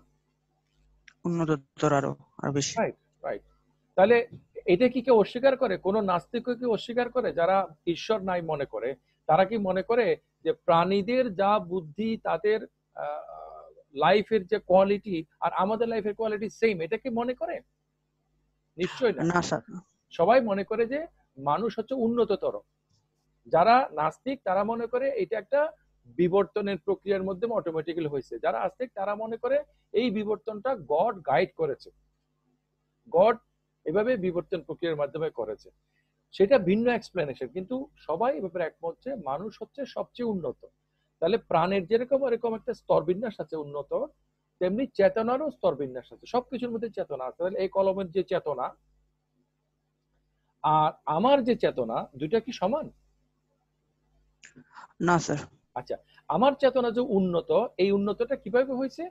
উন্নততর, আরো বেশি। Right, right. তাহলে এটা কি কেউ অস্বীকার করে? কোন নাস্তিক কি অস্বীকার করে? যারা ঈশ্বর নাই মনে করে, তারা কি মনে করে যে প্রাণীদের যা বুদ্ধি, তাদের লাইফের যে কোয়ালিটি আর আমাদের লাইফের কোয়ালিটি সেম, এটা কি মনে করে? নিশ্চয়ই না। না স্যার। সবাই মনে করে যে মানুষ হচ্ছে উন্নততর। যারা নাস্তিক তারা মনে করে এটা একটা বিবর্তনের প্রক্রিয়ার মধ্যে অটোমেটিক্যালি হয়েছে। যারা আস্তিক তারা মনে করে এই বিবর্তনটা গড গাইড করেছে, গড এভাবে বিবর্তন প্রক্রিয়ার মাধ্যমে করেছে। সেটা ভিন্ন এক্সপ্লেনেশন, কিন্তু সবাই এ ব্যাপারে একমত যে মানুষ হচ্ছে সবচেয়ে উন্নত। তাহলে প্রাণের যেরকম এরকম একটা স্তর বিন্যাস আছে উন্নত, তেমনি চেতনারও স্তর বিন্যাস আছে, সবকিছুর মধ্যে চেতনা আছে। তাহলে এই কলমের যে চেতনা আর আমার যে চেতনা, দুইটা কি সমান? না স্যার। আচ্ছা, আমার চেতনা যে উন্নত, এই উন্নতটা কিভাবে হয়েছে?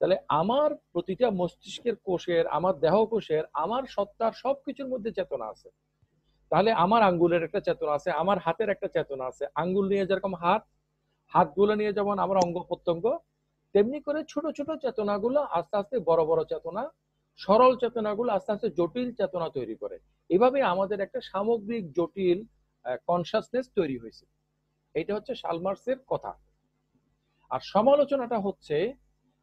তাহলে আমার প্রতিটা মস্তিষ্কের কোষের, আমার দেহ কোষের, আমার সত্তার সবকিছুর মধ্যে চেতনা আছে। তাহলে আমার আঙ্গুলের একটা চেতনা আছে, আমার হাতের একটা চেতনা আছে। আঙ্গুল নিয়ে যেরকম হাতগুলো নিয়ে যেমন আমার অঙ্গ প্রত্যঙ্গ, তেমনি করে ছোট ছোট চেতনাগুলো আস্তে আস্তে বড় বড় চেতনা, সরল চেতনাগুলো আস্তে আস্তে জটিল চেতনা তৈরি করে। এভাবে আমাদের একটা সামগ্রিক জটিল কনসাসনেস তৈরি হয়েছে। এটা হচ্ছে শালমার্সের কথা। আর সমালোচনাটা হচ্ছে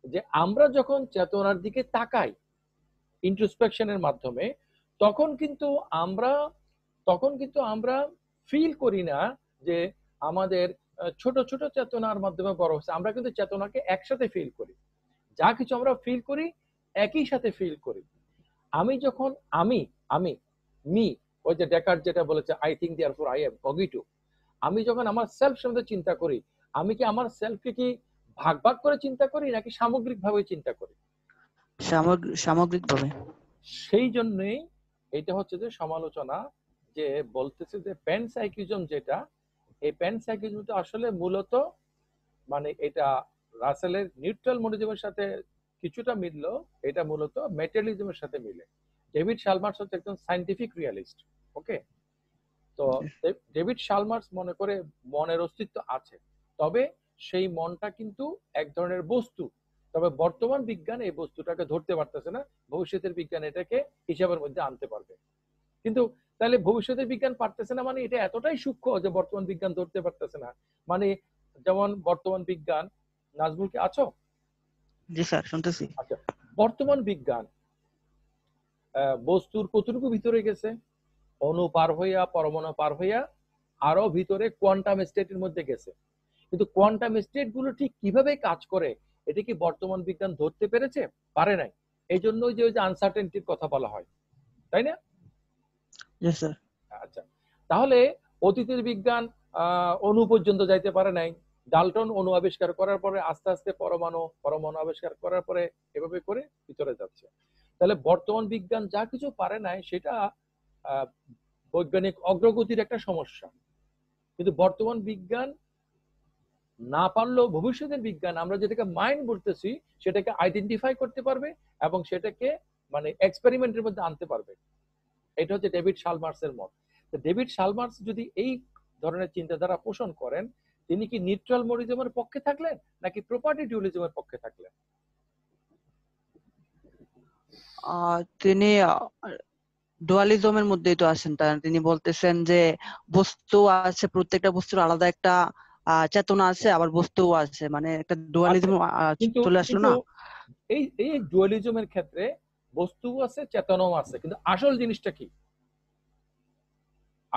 যে আমরা যখন চেতনার দিকে তাকাই ইন্ট্রোস্পেকশনের মাধ্যমে, তখন কিন্তু আমরা ফিল করি না যে আমাদের ছোট ছোট চেতনার মাধ্যমে বড় হচ্ছে। আমরা কিন্তু চেতনাকে একসাথে ফিল করি। যা কিছু আমরা ফিল করি একই সাথে ফিল করি। আমি যখন আমি মি ওই যে ডেকার্ট যেটা বলেছে, I think therefore I am cogito. আমি যখন আমার সেলফ সম্বন্ধে চিন্তা করি, আমি কি আমার সেলফকে কি ভাগ ভাগ করে চিন্তা করি নাকি সামগ্রিকভাবে চিন্তা করি? সামগ্রিকভাবে। সেই জন্যই এটা হচ্ছে যে সমালোচনা, যে বলতেছে যে প্যানসাইকিজম যেটা, এই প্যানসাইকিজমটা আসলে মূলত মানে এটা রাসেলের নিউট্রাল মনোজমের সাথে কিছুটা মিললো, এটা মূলত মেটেরিয়ালিজমের সাথে মিলে। ডেভিড শালমার্স হচ্ছে একজন সায়েন্টিফিক রিয়ালিস্ট। ওকে, তো ডেভিড শালমার্স মনে করে মনের অস্তিত্ব আছে, তবে সেই মনটা কিন্তু এক ধরনের বস্তু। তবে বর্তমান বিজ্ঞান এই বস্তুটাকে ধরতে পারতেছে না, ভবিষ্যতের বিজ্ঞান এটাকে হিসাবের মধ্যে আনতে পারবে। কিন্তু তাহলে ভবিষ্যতের বিজ্ঞান পারতেছে না মানে এটা এতটাই সূক্ষ্ম যে বর্তমান বিজ্ঞান ধরতে পারতেছে না। মানে যেমন বর্তমান বিজ্ঞান, নাজমুল কি আছো? জি স্যার, শুনতেছি। আচ্ছা, বর্তমান বিজ্ঞান বস্তুর কতটুকু ভিতরে গেছে, অণু পার হইয়া, পরমাণু পার হইয়া আরো ভিতরে কোয়ান্টাম স্টেটের মধ্যে গেছে। কিন্তু কোয়ান্টাম স্টেট গুলো ঠিক কিভাবে কাজ করে এটা কি বর্তমান বিজ্ঞান ধরতে পেরেছে? পারে নাই। এই জন্য যে ওই যে আনসার্টেনটির কথা বলা হয়, তাই না? জি স্যার। আচ্ছা, তাহলে অতীতের বিজ্ঞান অণু পর্যন্ত যাইতে পারে নাই। ডাল্টন অণু আবিষ্কার করার পরে আস্তে আস্তে পরমাণু আবিষ্কার করার পরে এভাবে করে ভিতরে যাচ্ছে। তাহলে বর্তমান বিজ্ঞান যা কিছু পারে নাই সেটা বৈজ্ঞানিক অগ্রগতির একটা সমস্যা। কিন্তু বর্তমান বিজ্ঞান না পারলেও ভবিষ্যতের বিজ্ঞান আমরা যেটাকে মাইন্ড বলতেছি সেটাকে আইডেন্টিফাই করতে পারবে এবং সেটাকে মানে এক্সপেরিমেন্টের মধ্যে আনতে পারবে। এটা হচ্ছে ডেভিড শালমার্সের মত। ডেভিড শালমার্স যদি এই ধরনের চিন্তাধারা পোষণ করেন, তিনি কি নিউট্রাল মনিজমের পক্ষে থাকলেন নাকি প্রপার্টি ডুয়ালিজমের পক্ষে থাকলেন? তিনি ডুয়ালিজমের মধ্যেই তো আছেন। তিনি বলতেছেন যে বস্তু আছে, প্রত্যেকটা বস্তুর আলাদা একটা চেতনা আছে, আবার বস্তুও আছে, মানে একটা ডুয়ালিজম চলে আসলো না? এই এই ডুয়ালিজমের ক্ষেত্রে বস্তু আছে, চেতনাও আছে, কিন্তু আসল জিনিসটা কি?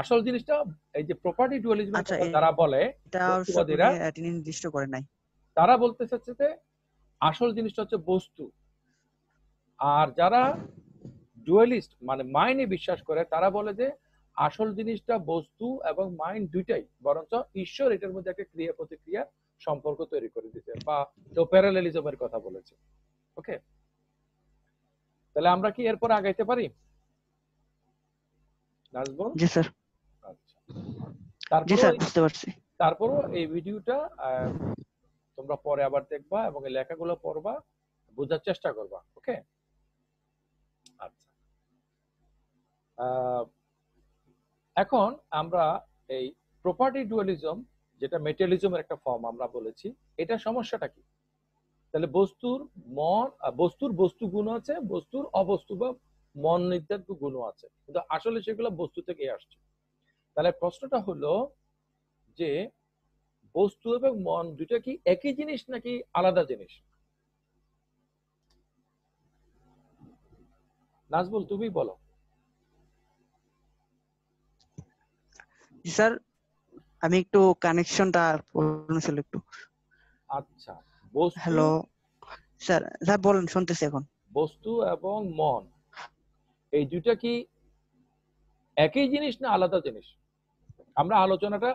আসল জিনিসটা এই যে প্রপার্টি ডুয়ালিজমের কথা যারা বলে, তিনি নির্দিষ্ট করে নাই। তারা বলতে চাচ্ছে যে আসল জিনিসটা হচ্ছে বস্তু। আর যারা ডুয়ালিস্ট মানে মাইন্ডে বিশ্বাস করে তারা বলে যে আসল জিনিসটা বস্তু এবং মাইন্ড দুইটাই, বরঞ্চ ঈশ্বর এটার মধ্যে একটা ক্রিয়া প্রতিক্রিয়া সম্পর্ক তৈরি করে দিতে, বা প্যারালেলিজমের কথা বলেছে। ওকে, তাহলে আমরা কি এরপর আগাইতে পারি নাজমুল? জি স্যার। আচ্ছা, তারপরও এই ভিডিওটা তোমরা পরে আবার দেখবা এবং এই লেখাগুলো পড়বা, বোঝার চেষ্টা করবা। ওকে, আচ্ছা, এখন আমরা এই প্রপার্টি ডুয়ালিজম যেটা মেটেরিয়ালিজমের একটা ফর্ম আমরা বলেছি, এটা সমস্যাটা কি? তাহলে বস্তুর মন, বস্তুর বস্তু গুণ আছে, বস্তুর অবস্তু বা মন নির্ধারিত গুণ আছে, কিন্তু আসলে সেগুলো বস্তু থেকে আসছে। তাহলে প্রশ্নটা হলো যে বস্তু এবং মন দুটো কি একই জিনিস নাকি আলাদা জিনিস? নাজমুল তুমি বলো। স্যার আমি একটু কানেকশনটা প্রবলেম ছিল একটু। আচ্ছা, বস্তু, হ্যালো স্যার। স্যার বলেন, শুনতেছি এখন। বস্তু এবং মন এই দুইটা কি একই জিনিস না আলাদা জিনিস? আমরা আলোচনাটা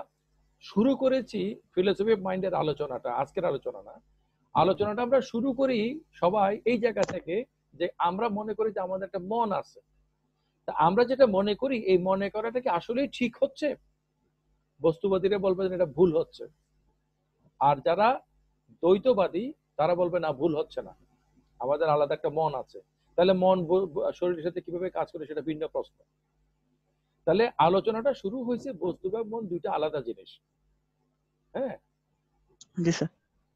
শুরু করেছি, ফিলোসফি অফ মাইন্ডের আলোচনাটা, আজকের আলোচনা না, আলোচনাটা আমরা শুরু করি সবাই এই জায়গা থেকে যে আমরা মনে করি যে আমাদের একটা মন আছে। তা আমরা যেটা মনে করি এই মনে করাটা কি আসলেই ঠিক হচ্ছে? বস্তুবাদীরা বলবে যে এটা ভুল হচ্ছে, আর যারা দ্বৈতবাদী তারা বলবে না, ভুল হচ্ছে না, আমাদের আলাদা একটা মন আছে। তাহলে মন শরীরের সাথে কিভাবে কাজ করে সেটা ভিন্ন প্রশ্ন। তাহলে আলোচনাটা শুরু হয়েছে বস্তু এবং মন দুইটা আলাদা জিনিস। হ্যাঁ, জি স্যার।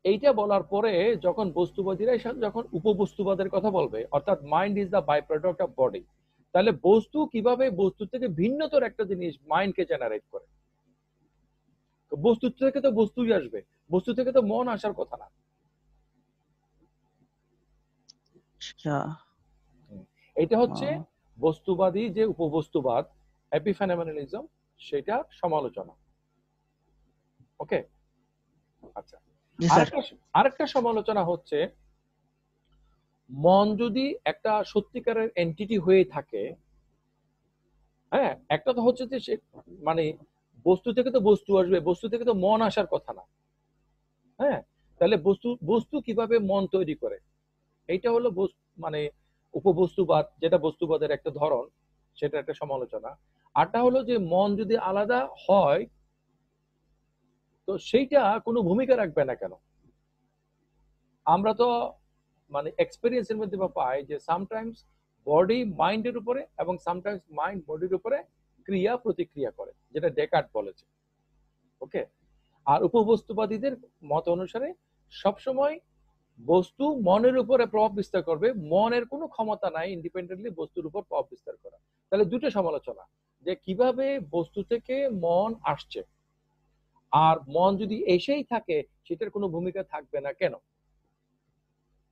এইটা বলার পরে যখন বস্তুবাদীরা যখন উপবস্তুবাদের কথা বলবে, অর্থাৎ mind is the byproduct of body, তাহলে বস্তু কিভাবে বস্তু থেকে ভিন্নতর একটা জিনিস মাইন্ডকে জেনারেট করে? বস্তু থেকে তো বস্তুই আসবে, বস্তু থেকে তো মন আসার কথা না। এটা হচ্ছে বস্তুবাদী যে উপবস্তুবাদ, এপিফেনোমেনালিজম, সেটা সমালোচনা। ওকে, আচ্ছা, আরেকটা সমালোচনা হচ্ছে মন যদি একটা সত্যিকারের এন্টিটি হয়ে থাকে হ্যাঁ, একটা তো হচ্ছে যে সে মানে বস্তু থেকে তো বস্তু আসবে, বস্তু থেকে তো মন আসার কথা না। হ্যাঁ, তাহলে বস্তু বস্তু কিভাবে মন তৈরি করে, এইটা হলো মানে উপবস্তুবাদ, যেটা বস্তুবাদের একটা ধরন, সেটা একটা সমালোচনা। আরটা হলো যে মন যদি আলাদা হয় তো সেইটা কোনো ভূমিকা রাখবে না কেন? আমরা তো মানে এক্সপেরিয়েন্সের মধ্যে পাই যে সামটাইমস বডি মাইন্ডের উপরে এবং সামটাইমস মাইন্ড বডির উপরে ক্রিয়া প্রতিক্রিয়া করে, যেটা ডেকার্ট বলেছে। ওকে, আর উপবস্তুবাদীদের মত অনুসারে সবসময় বস্তু মনের উপরে প্রভাব বিস্তার করবে, মনের কোনো ক্ষমতা নাই ইন্ডিপেন্ডেন্টলি বস্তুর উপর প্রভাব বিস্তার করা। তাহলে দুটো সমালোচনা, যে কিভাবে বস্তু থেকে মন আসছে, আর মন যদি এসেই থাকে সেটার কোনো ভূমিকা থাকবে না কেন।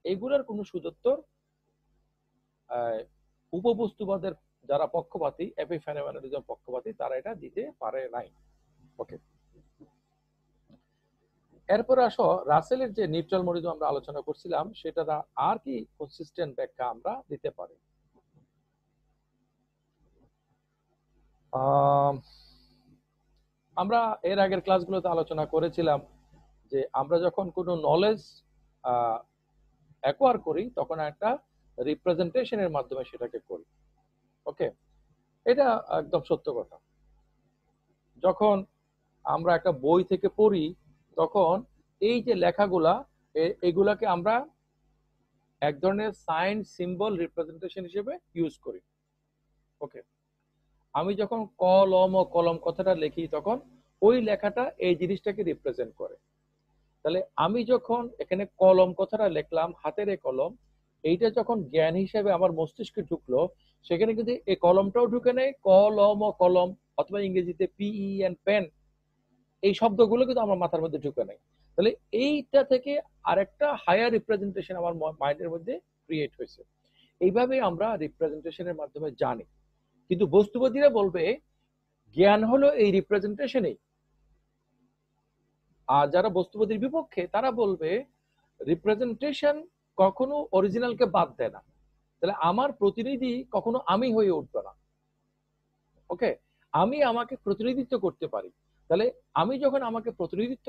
এগুলোর কোনো সুদুত্তর উপবস্তুবাদের যারা পক্ষপাতী, এপিফেনোমেনালিজম পক্ষপাতী, তারা এটা দিতে পারে নাই। ওকে, এরপর আসো রাসেলের যে নিউট্রাল মডেলিজম আমরা আলোচনা করছিলাম, সেটা আর কি কনসিস্টেন্ট ব্যাখ্যা আমরা দিতে পারি। আমরা এর আগের ক্লাসগুলোতে আলোচনা করেছিলাম যে আমরা যখন কোনো নলেজ অ্যাকোয়ার করি তখন একটা রিপ্রেজেন্টেশনের মাধ্যমে সেটাকে করি। ওকে, এটা একদম সত্য কথা। যখন আমরা একটা বই থেকে পড়ি তখন এই যে লেখাগুলা, এগুলাকে আমরা এক ধরনের সাইন সিম্বল রিপ্রেজেন্টেশন হিসেবে ইউজ করি। ওকে, আমি যখন কলম ও কলম কথাটা লিখি তখন ওই লেখাটা এই জিনিসটাকে রিপ্রেজেন্ট করে। তাহলে আমি যখন এখানে কলম কথাটা লিখলাম, হাতের এই কলম, এইটা যখন জ্ঞান হিসেবে আমার মস্তিষ্কে ঢুকলো, সেখানে কিন্তু এই কলমটাও ঢুকে নেই, কলম ও কলম অথবা ইংরেজিতে PEN পেন, এই শব্দগুলো কিন্তু আমার মাথার মধ্যে ঢুকে নেই। তাহলে এইটা থেকে আরেকটা হায়ার রিপ্রেজেন্টেশন আমার মাইন্ডের মধ্যে ক্রিয়েট হয়েছে। এইভাবে আমরা রিপ্রেজেন্টেশনের মাধ্যমে জানি। কিন্তু বস্তুবাদীরা বলবে জ্ঞান হলো এই রিপ্রেজেন্টেশনই। আর যারা বস্তুবাদীর বিপক্ষে তারা বলবে রিপ্রেজেন্টেশন কখনো অরিজিনালকে বাদ দেয় না। তাহলে আমার প্রতিনিধি কখনো আমি হয়ে উঠবে না। ওকে, আমি আমাকে প্রতিনিধিত্ব করতে পারি। তাহলে আমি যখন আমাকে প্রতিনিধিত্ব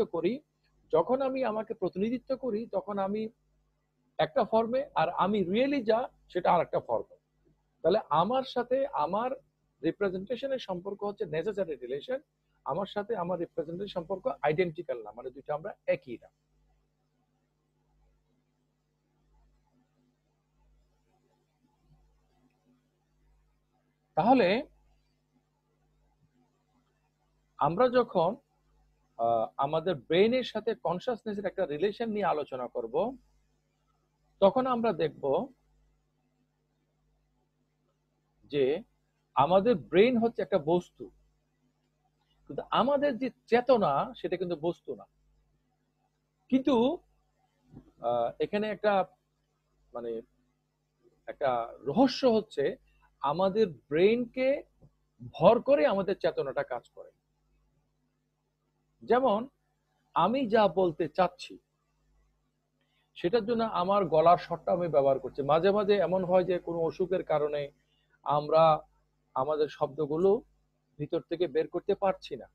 করি, তখন আমি একটা ফর্মে, আর আমি রিয়েলি যা সেটা আর একটা ফর্মে। তাহলে আমার সাথে আমার রিপ্রেজেন্টেশনের সম্পর্ক হচ্ছে নেসেসারি রিলেশন, আমার সাথে আমার রিপ্রেজেন্টেশন সম্পর্ক আইডেন্টিক্যাল না, মানে দুটো আমরা একই না। তাহলে আমরা যখন আমাদের ব্রেনের সাথে কনসাসনেসের একটা রিলেশন নিয়ে আলোচনা করব, তখন আমরা দেখব যে আমাদের ব্রেন হচ্ছে একটা বস্তু, কিন্তু আমাদের যে চেতনা সেটা কিন্তু বস্তু না। কিন্তু এখানে একটা মানে একটা রহস্য হচ্ছে আমাদের ব্রেনকে ভর করে আমাদের চেতনাটা কাজ করে। যেমন আমি যা বলতে চাচ্ছি সেটার জন্য আমার গলার স্বরটা আমি ব্যবহার করছি। মাঝে মাঝে এমন হয় যে কোনো অসুখের কারণে আমরা আমাদের শব্দগুলো ভিতর থেকে বের করতে পারছি না,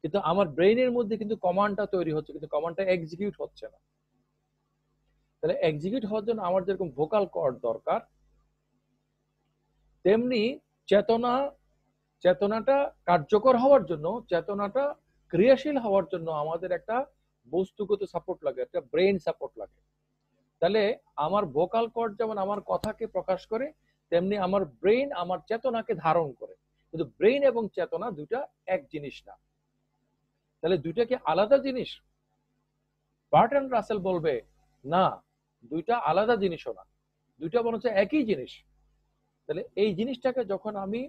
কিন্তু আমার ব্রেইনের মধ্যে কিন্তু কমান্ডটা তৈরি হচ্ছে, কিন্তু কমান্ডটা এক্সিকিউট হচ্ছে না। তাহলে এক্সিকিউট হওয়ার জন্য আমার যেরকম ভোকাল কর্ড দরকার, তেমনি চেতনাটা কার্যকর হওয়ার জন্য, চেতনাটা ক্রিয়াশীল হওয়ার জন্য আমাদের একটা বস্তুগত সাপোর্ট লাগে, একটা ব্রেন সাপোর্ট লাগে। তাহলে আমার ভোকাল কর্ড যেমন আমার কথাকে প্রকাশ করে, তেমনি আমার ব্রেন আমার চেতনাকে ধারণ করে। কিন্তু ব্রেন এবং চেতনা দুটা এক জিনিস না। তাহলে দুইটা কি আলাদা জিনিস? বার্ট্রান্ড রাসেল বলবে না, দুইটা আলাদা জিনিসও না, দুইটা বরঞ্চ একই জিনিস। তাহলে এই জিনিসটাকে যখন আমি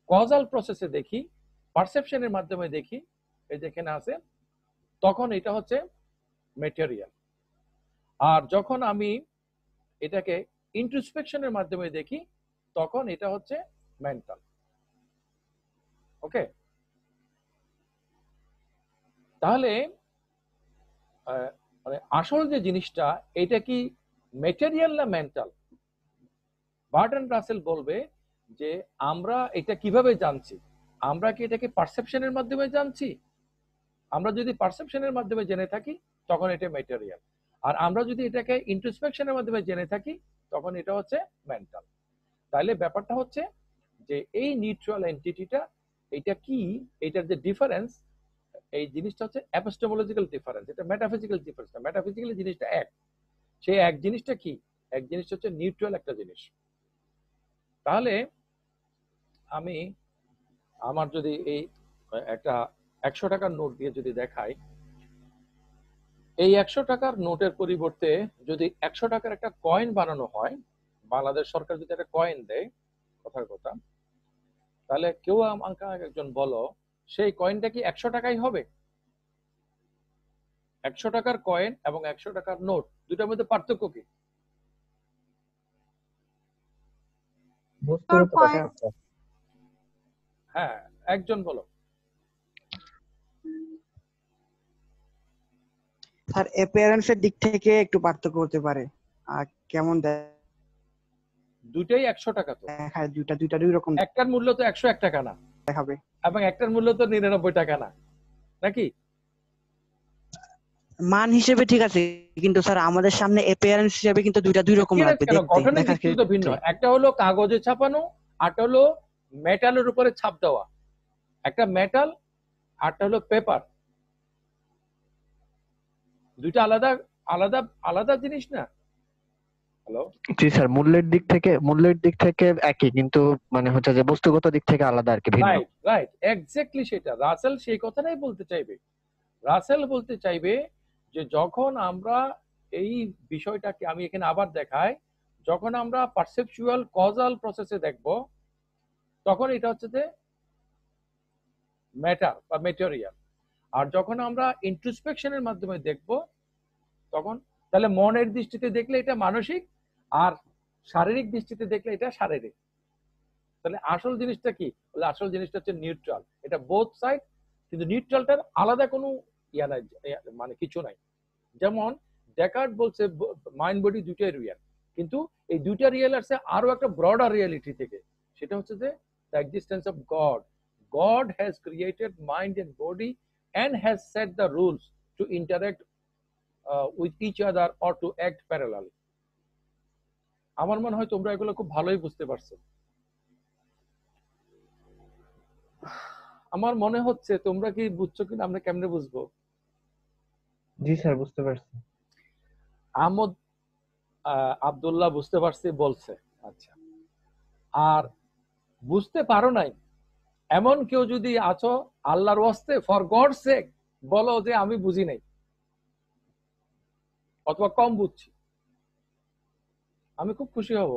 কজাল প্রসেসে দেখি, পারসেপশনের মাধ্যমে দেখি, এই যেখানে আছে, তখন এটা হচ্ছে ম্যাটেরিয়াল। আর যখন আমি এটাকে ইন্ট্রোস্পেকশনের মাধ্যমে দেখি, তখন এটা হচ্ছে মেন্টাল। ওকে, তাহলে মানে আসল যে জিনিসটা, এটা কি ম্যাটেরিয়াল না মেন্টাল? বার্ট্রান্ড রাসেল বলবে যে আমরা এটা কিভাবে জানছি, আমরা কি এটাকে পারসেপশনের মাধ্যমে জানছি? আমরা যদি পারসেপশনের মাধ্যমে জেনে থাকি তখন এটা ম্যাটেরিয়াল, আর আমরা যদি এটাকে ইন্ট্রোস্পেকশনের মাধ্যমে জেনে থাকি তখন এটা হচ্ছে মেন্টাল। তাহলে ব্যাপারটা হচ্ছে যে এই নিউট্রাল এন্টিটিটা এটা কি, এটার যে ডিফারেন্স, এই জিনিসটা হচ্ছে এপিস্টেমোলজিক্যাল ডিফারেন্স, এটা মেটাফিজিক্যাল ডিফারেন্স না। মেটাফিজিক্যালি জিনিসটা এক, সেই এক জিনিসটা কি, এক জিনিসটা হচ্ছে নিউট্রাল একটা জিনিস। তাহলে আমি আমার যদি এই একটা 100 টাকার নোট দিয়ে যদি দেখাই, এই 100 টাকার নোটের পরিবর্তে যদি 100 টাকার একটা কয়েন বানানো হয়, বাংলাদেশ সরকার যদি একটা কয়েন দেয়, কথার কথা, তাহলে কেউ আমাকে একজন বলো সেই কয়েনটা কি 100 টাকাই হবে? 100 টাকার কয়েন এবং 100 টাকার নোট দুটার মধ্যে পার্থক্য কি? বস্তুগত কয়েন ব্যাপার। হ্যাঁ, একজন বলো। স্যার অ্যাপিয়ারেন্সের দিক থেকে একটু পার্থক্য হতে পারে। কেমন দুটাই 100 টাকা তো, দেখায়, দুইটা দুই রকম একটার মূল্য তো 101 টাকা না, দেখাবে। এবং একটার মূল্য তো 99 টাকা না, নাকি? মান হিসেবে ঠিক আছে, কিন্তু স্যার আমাদের সামনে অ্যাপিয়ারেন্স হিসেবে কিন্তু দুইটা দুই রকম লাগবে কেন, দেখতে, গঠনের দেখার দিক থেকে তো ভিন্ন। একটা হলো কাগজে ছাপানো, আরটা হলো মেটালের উপরে ছাপ দেওয়া। একটা মেটাল, আরটা হলো পেপার। দুইটা আলাদা আলাদা আলাদা জিনিস না। হ্যালো, জি স্যার, মূল্যের দিক থেকে একই, কিন্তু মানে হচ্ছে যে বস্তুগত দিক থেকে আলাদা আর কি, ভিন্ন। রাইট রাইট, এক্স্যাক্টলি সেটা রাসেল সেই কথাটাই বলতে চাইবে। রাসেল বলতে চাইবে যে যখন আমরা এই বিষয়টাকে, আমি এখানে আবার দেখাই, যখন আমরা পারসেপচুয়াল কজাল প্রসেসে দেখব তখন এটা হচ্ছে যে ম্যাটার বা মেটেরিয়াল, আর যখন আমরা ইন্ট্রোস্পেকশনের মাধ্যমে দেখব তখন, তাহলে মনের দৃষ্টিতে দেখলে এটা মানসিক, আর শারীরিক দৃষ্টিতে দেখলে এটা শারীরিক। তাহলে আসল জিনিসটা কি? বলে আসল জিনিসটা হচ্ছে নিউট্রাল। এটা বোথ সাইড, কিন্তু নিউট্রালটার আলাদা কোনো ইয়া নাই, মানে কিছু নাই। যেমন ডেকার্ট বলছে মাইন্ড বডি দুইটাই রিয়েল, কিন্তু এই দুইটা রিয়েল আছে আরো একটা ব্রডার রিয়েলিটি থেকে, সেটা হচ্ছে যে the existence of god. God has created mind and body and has set the rules to interact with each other or to act parallelly. আমার মনে হয় তোমরা এগুলো খুব ভালোই বুঝতে পারছো। আমার মনে হচ্ছে তোমরা কি বুঝছো কিনা, আমরা কেমনে বুঝবো? জি স্যার, বুঝতে পারছি। আহমদ আব্দুল্লাহ বুঝতে পারছি বলছে। আচ্ছা, আর বুঝতে পারো নাই এমন কেউ যদি আছো, আল্লাহর ওয়াস্তে ফর গড সেক বলো যে আমি বুঝি নাই অথবা কম বুঝছি, আমি খুব খুশি হব।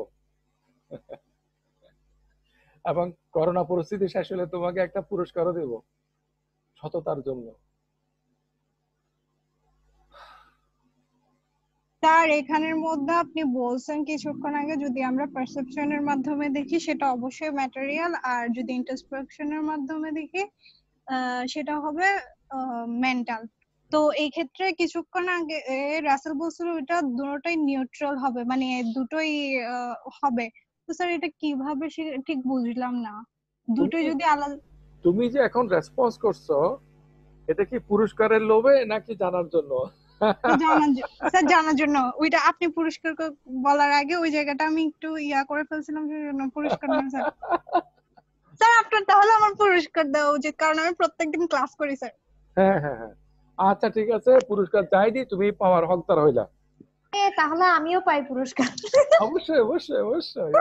এবং করোনা পরিস্থিতি শেষ হলে তোমাকে একটা পুরস্কারও দেব সততার জন্য। স্যার এখানের মধ্যে আপনি বলছেন কিছুক্ষণ আগে যদি আমরা পারসেপশনের মাধ্যমে দেখি সেটা অবশ্যই ম্যাটেরিয়াল, আর যদি ইন্টারস্পেকশনের মাধ্যমে দেখি সেটা হবে মেন্টাল। তো এই ক্ষেত্রে কিছুক্ষণ আগে রাসেল বলছিল এটা দুটোই নিউট্রাল হবে, মানে দুটোই হবে। তো স্যার এটা কিভাবে ঠিক বুঝলাম না, দুটোই যদি আলাদা। তুমি যে এখন রেসপন্স করছো এটা কি পুরস্কারের লোভে নাকি জানার জন্য? স্যার জানার জন্য, ওইটা আপনি পুরস্কার বলার আগে ওই জায়গাটা আমি একটু ইয়া করে ফেলছিলাম, পুরস্কার না স্যার। স্যার আপনার তাহলে আমার পুরস্কার দেওয়া উচিত, কারণ আমি প্রত্যেকদিন ক্লাস করি স্যার। হ্যাঁ হ্যাঁ হ্যাঁ, আচ্ছা ঠিক আছে, পুরস্কার চাই দি, তুমি পাওয়ার হকদার হইলা। তাহলে আমিও পাই পুরস্কার। অবশ্যই অবশ্যই অবশ্যই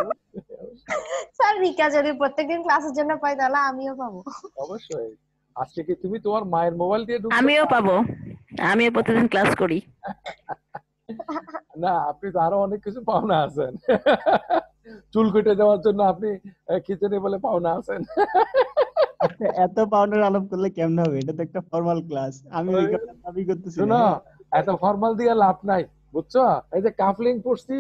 স্যার রিকা যদি প্রত্যেকদিন ক্লাসের জন্য পাই তাহলে আমিও পাবো। অবশ্যই। আজকে কি তুমি তোমার মায়ের মোবাইল দিয়ে ঢুকছো? আমিও পাবো, আমিও প্রতিদিন ক্লাস করি। না, আপনি তো আরো অনেক কিছু পাওনা আছেন। চুল কেটে দেওয়ার জন্য আপনি কিচেনে বলে পাওনা আছেন। এত পাউন্ডার আলাপ করলে কেমন হবে? এটা তো একটা ফর্মাল ক্লাস, আমি ওই কথা দাবি করতেছি শোনো, না। এত ফর্মাল দিয়ে লাভ নাই, বুঝছো? এই যে কাফলিং পড়ছি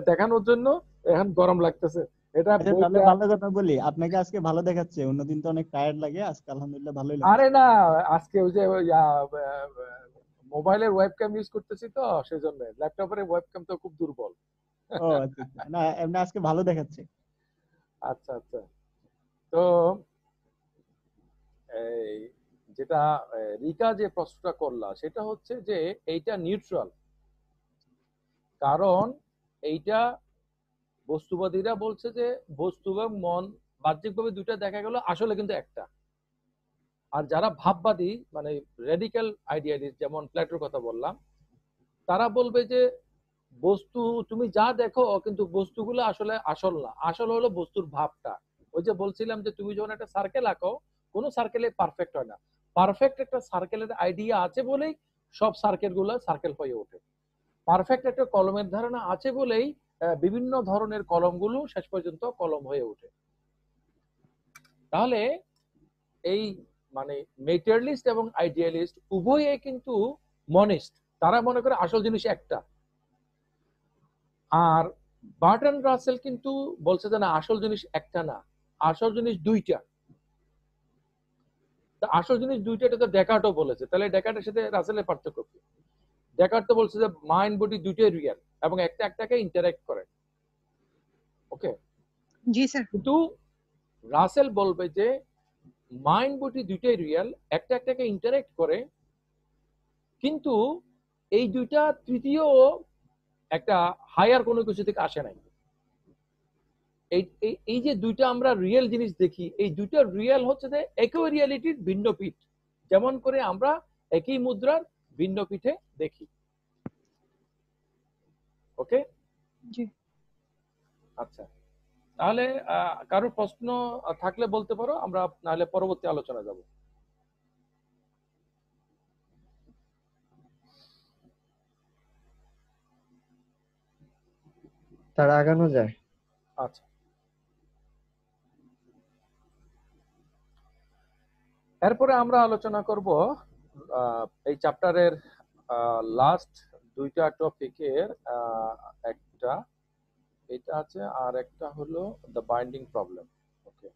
দেখানোর জন্য, এখন গরম লাগতেছে এটা। আচ্ছা, তাহলে ভালো কথা বলি, আপনাকে আজকে ভালো দেখাচ্ছে, অন্যদিন তো অনেক টায়ার্ড লাগে, আজকে আলহামদুলিল্লাহ ভালোই লাগে। আরে না, আজকে ওই যে মোবাইলের ওয়েবক্যাম ইউজ করতেছি তো সেজন্য, ল্যাপটপের ওয়েবক্যাম তো খুব দুর্বল। ও আচ্ছা, না এমনি আজকে ভালো দেখাচ্ছে। আচ্ছা আচ্ছা। তো এই যেটা রিকা যে প্রশ্নটা করলা সেটা হচ্ছে যে এইটা নিউট্রাল, কারণ এইটা বস্তুবাদীরা বলছে যে বস্তু এবং মন বাহ্যিকভাবে দুইটা দেখা গেল, আসলে কিন্তু একটা। আর যারা ভাববাদী মানে রেডিক্যাল আইডিয়ালিস্ট, যেমন প্লেটোর কথা বললাম, তারা বলবে যে বস্তু তুমি যা দেখো কিন্তু বস্তুগুলো আসলে আসল না, আসল হলো বস্তুর ভাবটা। ওই যে বলছিলাম যে তুমি যখন একটা সার্কেল আঁকো, কোনো সার্কেলে পারফেক্ট হয় না, পারফেক্ট একটা সার্কেলের আইডিয়া আছে বলেই সব সার্কেল গুলো সার্কেল হয়ে ওঠে। পারফেক্ট একটা কলমের ধারণা আছে বলেই বিভিন্ন ধরনের কলমগুলো শেষ পর্যন্ত কলম হয়ে ওঠে। তাহলে এই মানে মেটেরিয়ালিস্ট এবং আইডিয়ালিস্ট উভয়ে কিন্তু মনিস্ট, তারা মনে করে আসল জিনিস একটা। আর বার্টন রাসেল কিন্তু বলছে যে না, আসল জিনিস একটা না, আসল জিনিস দুইটা। আসল জিনিস দুইটা, এটা তো ডেকার্টও বলেছে। তাহলে ডেকার্টের সাথে রাসেলের পার্থক্য কি? ডেকার্ট তো বলছে যে মাইন্ড বডি দুইটাই রিয়েল এবং একটা একটাকে ইন্টারঅ্যাক্ট করে। ওকে, জি স্যার। কিন্তু রাসেল বলবে যে মাইন্ড বডি দুইটাই রিয়েল, একটা একটাকে ইন্টারঅ্যাক্ট করে, কিন্তু এই দুইটা তৃতীয় একটা হায়ার কোনো কিছু থেকে আসে নাই। এই যে দুইটা আমরা রিয়েল জিনিস দেখি, এই দুইটা রিয়েল হচ্ছে যে একই রিয়ালিটির ভিন্ন পিঠ, যেমন করে আমরা একই মুদ্রার ভিন্ন পিঠে দেখি। ওকে, জি। আচ্ছা, তাহলে কারোর প্রশ্ন থাকলে বলতে পারো, আমরা নাহলে পরবর্তী আলোচনা যাব। তারা আগানো যায়। আচ্ছা, এরপরে আমরা আলোচনা করব এই চ্যাপ্টারের লাস্ট দুইটা টপিকের একটা, এটা আছে, আর একটা হলো the binding problem. Okay,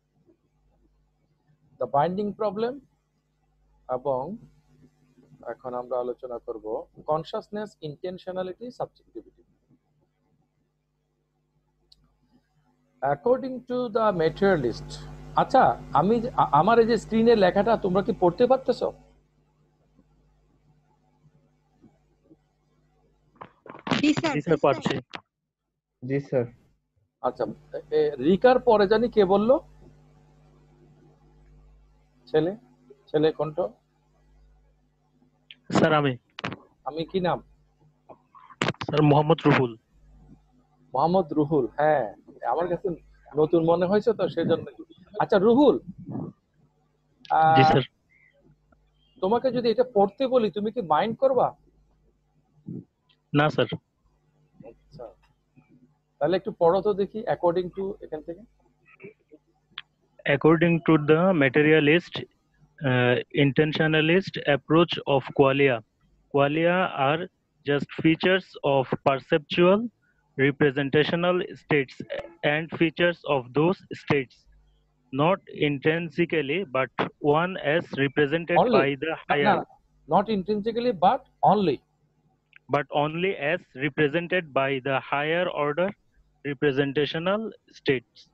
the binding problem, এবং এখন আমরা আলোচনা করব consciousness, intentionality, subjectivity. According to the materialist. আচ্ছা, আমি আমার এই যে স্ক্রিনে লেখাটা তোমরা কি পড়তে পারতেছো? জি স্যার। জি স্যার, পারছি। জি স্যার। আচ্ছা, রিকার পরে জানি কে বললো? ছেলে, ছেলে কণ্ঠ। স্যার আমি। আমি কি নাম? স্যার মোহাম্মদ রুহুল। মোহাম্মদ রুহুল। হ্যাঁ, আমার কাছে নতুন মনে হয়েছে তো সেজন্য। আচ্ছা রুহুল, জি স্যার। তোমাকে যদি এটা পড়তে বলি তুমি কি মাইন্ড করবা? না স্যার। আচ্ছা, তাহলে একটু পড়ো তো দেখি অ্যাকর্ডিং টু এখান থেকে। According to the materialist, intentionalist approach of qualia, qualia are just features of perceptual representational states and features of those states, not intrinsically but one as represented Only. by the না, higher, not intrinsically but only. but only as represented by the higher order representational states.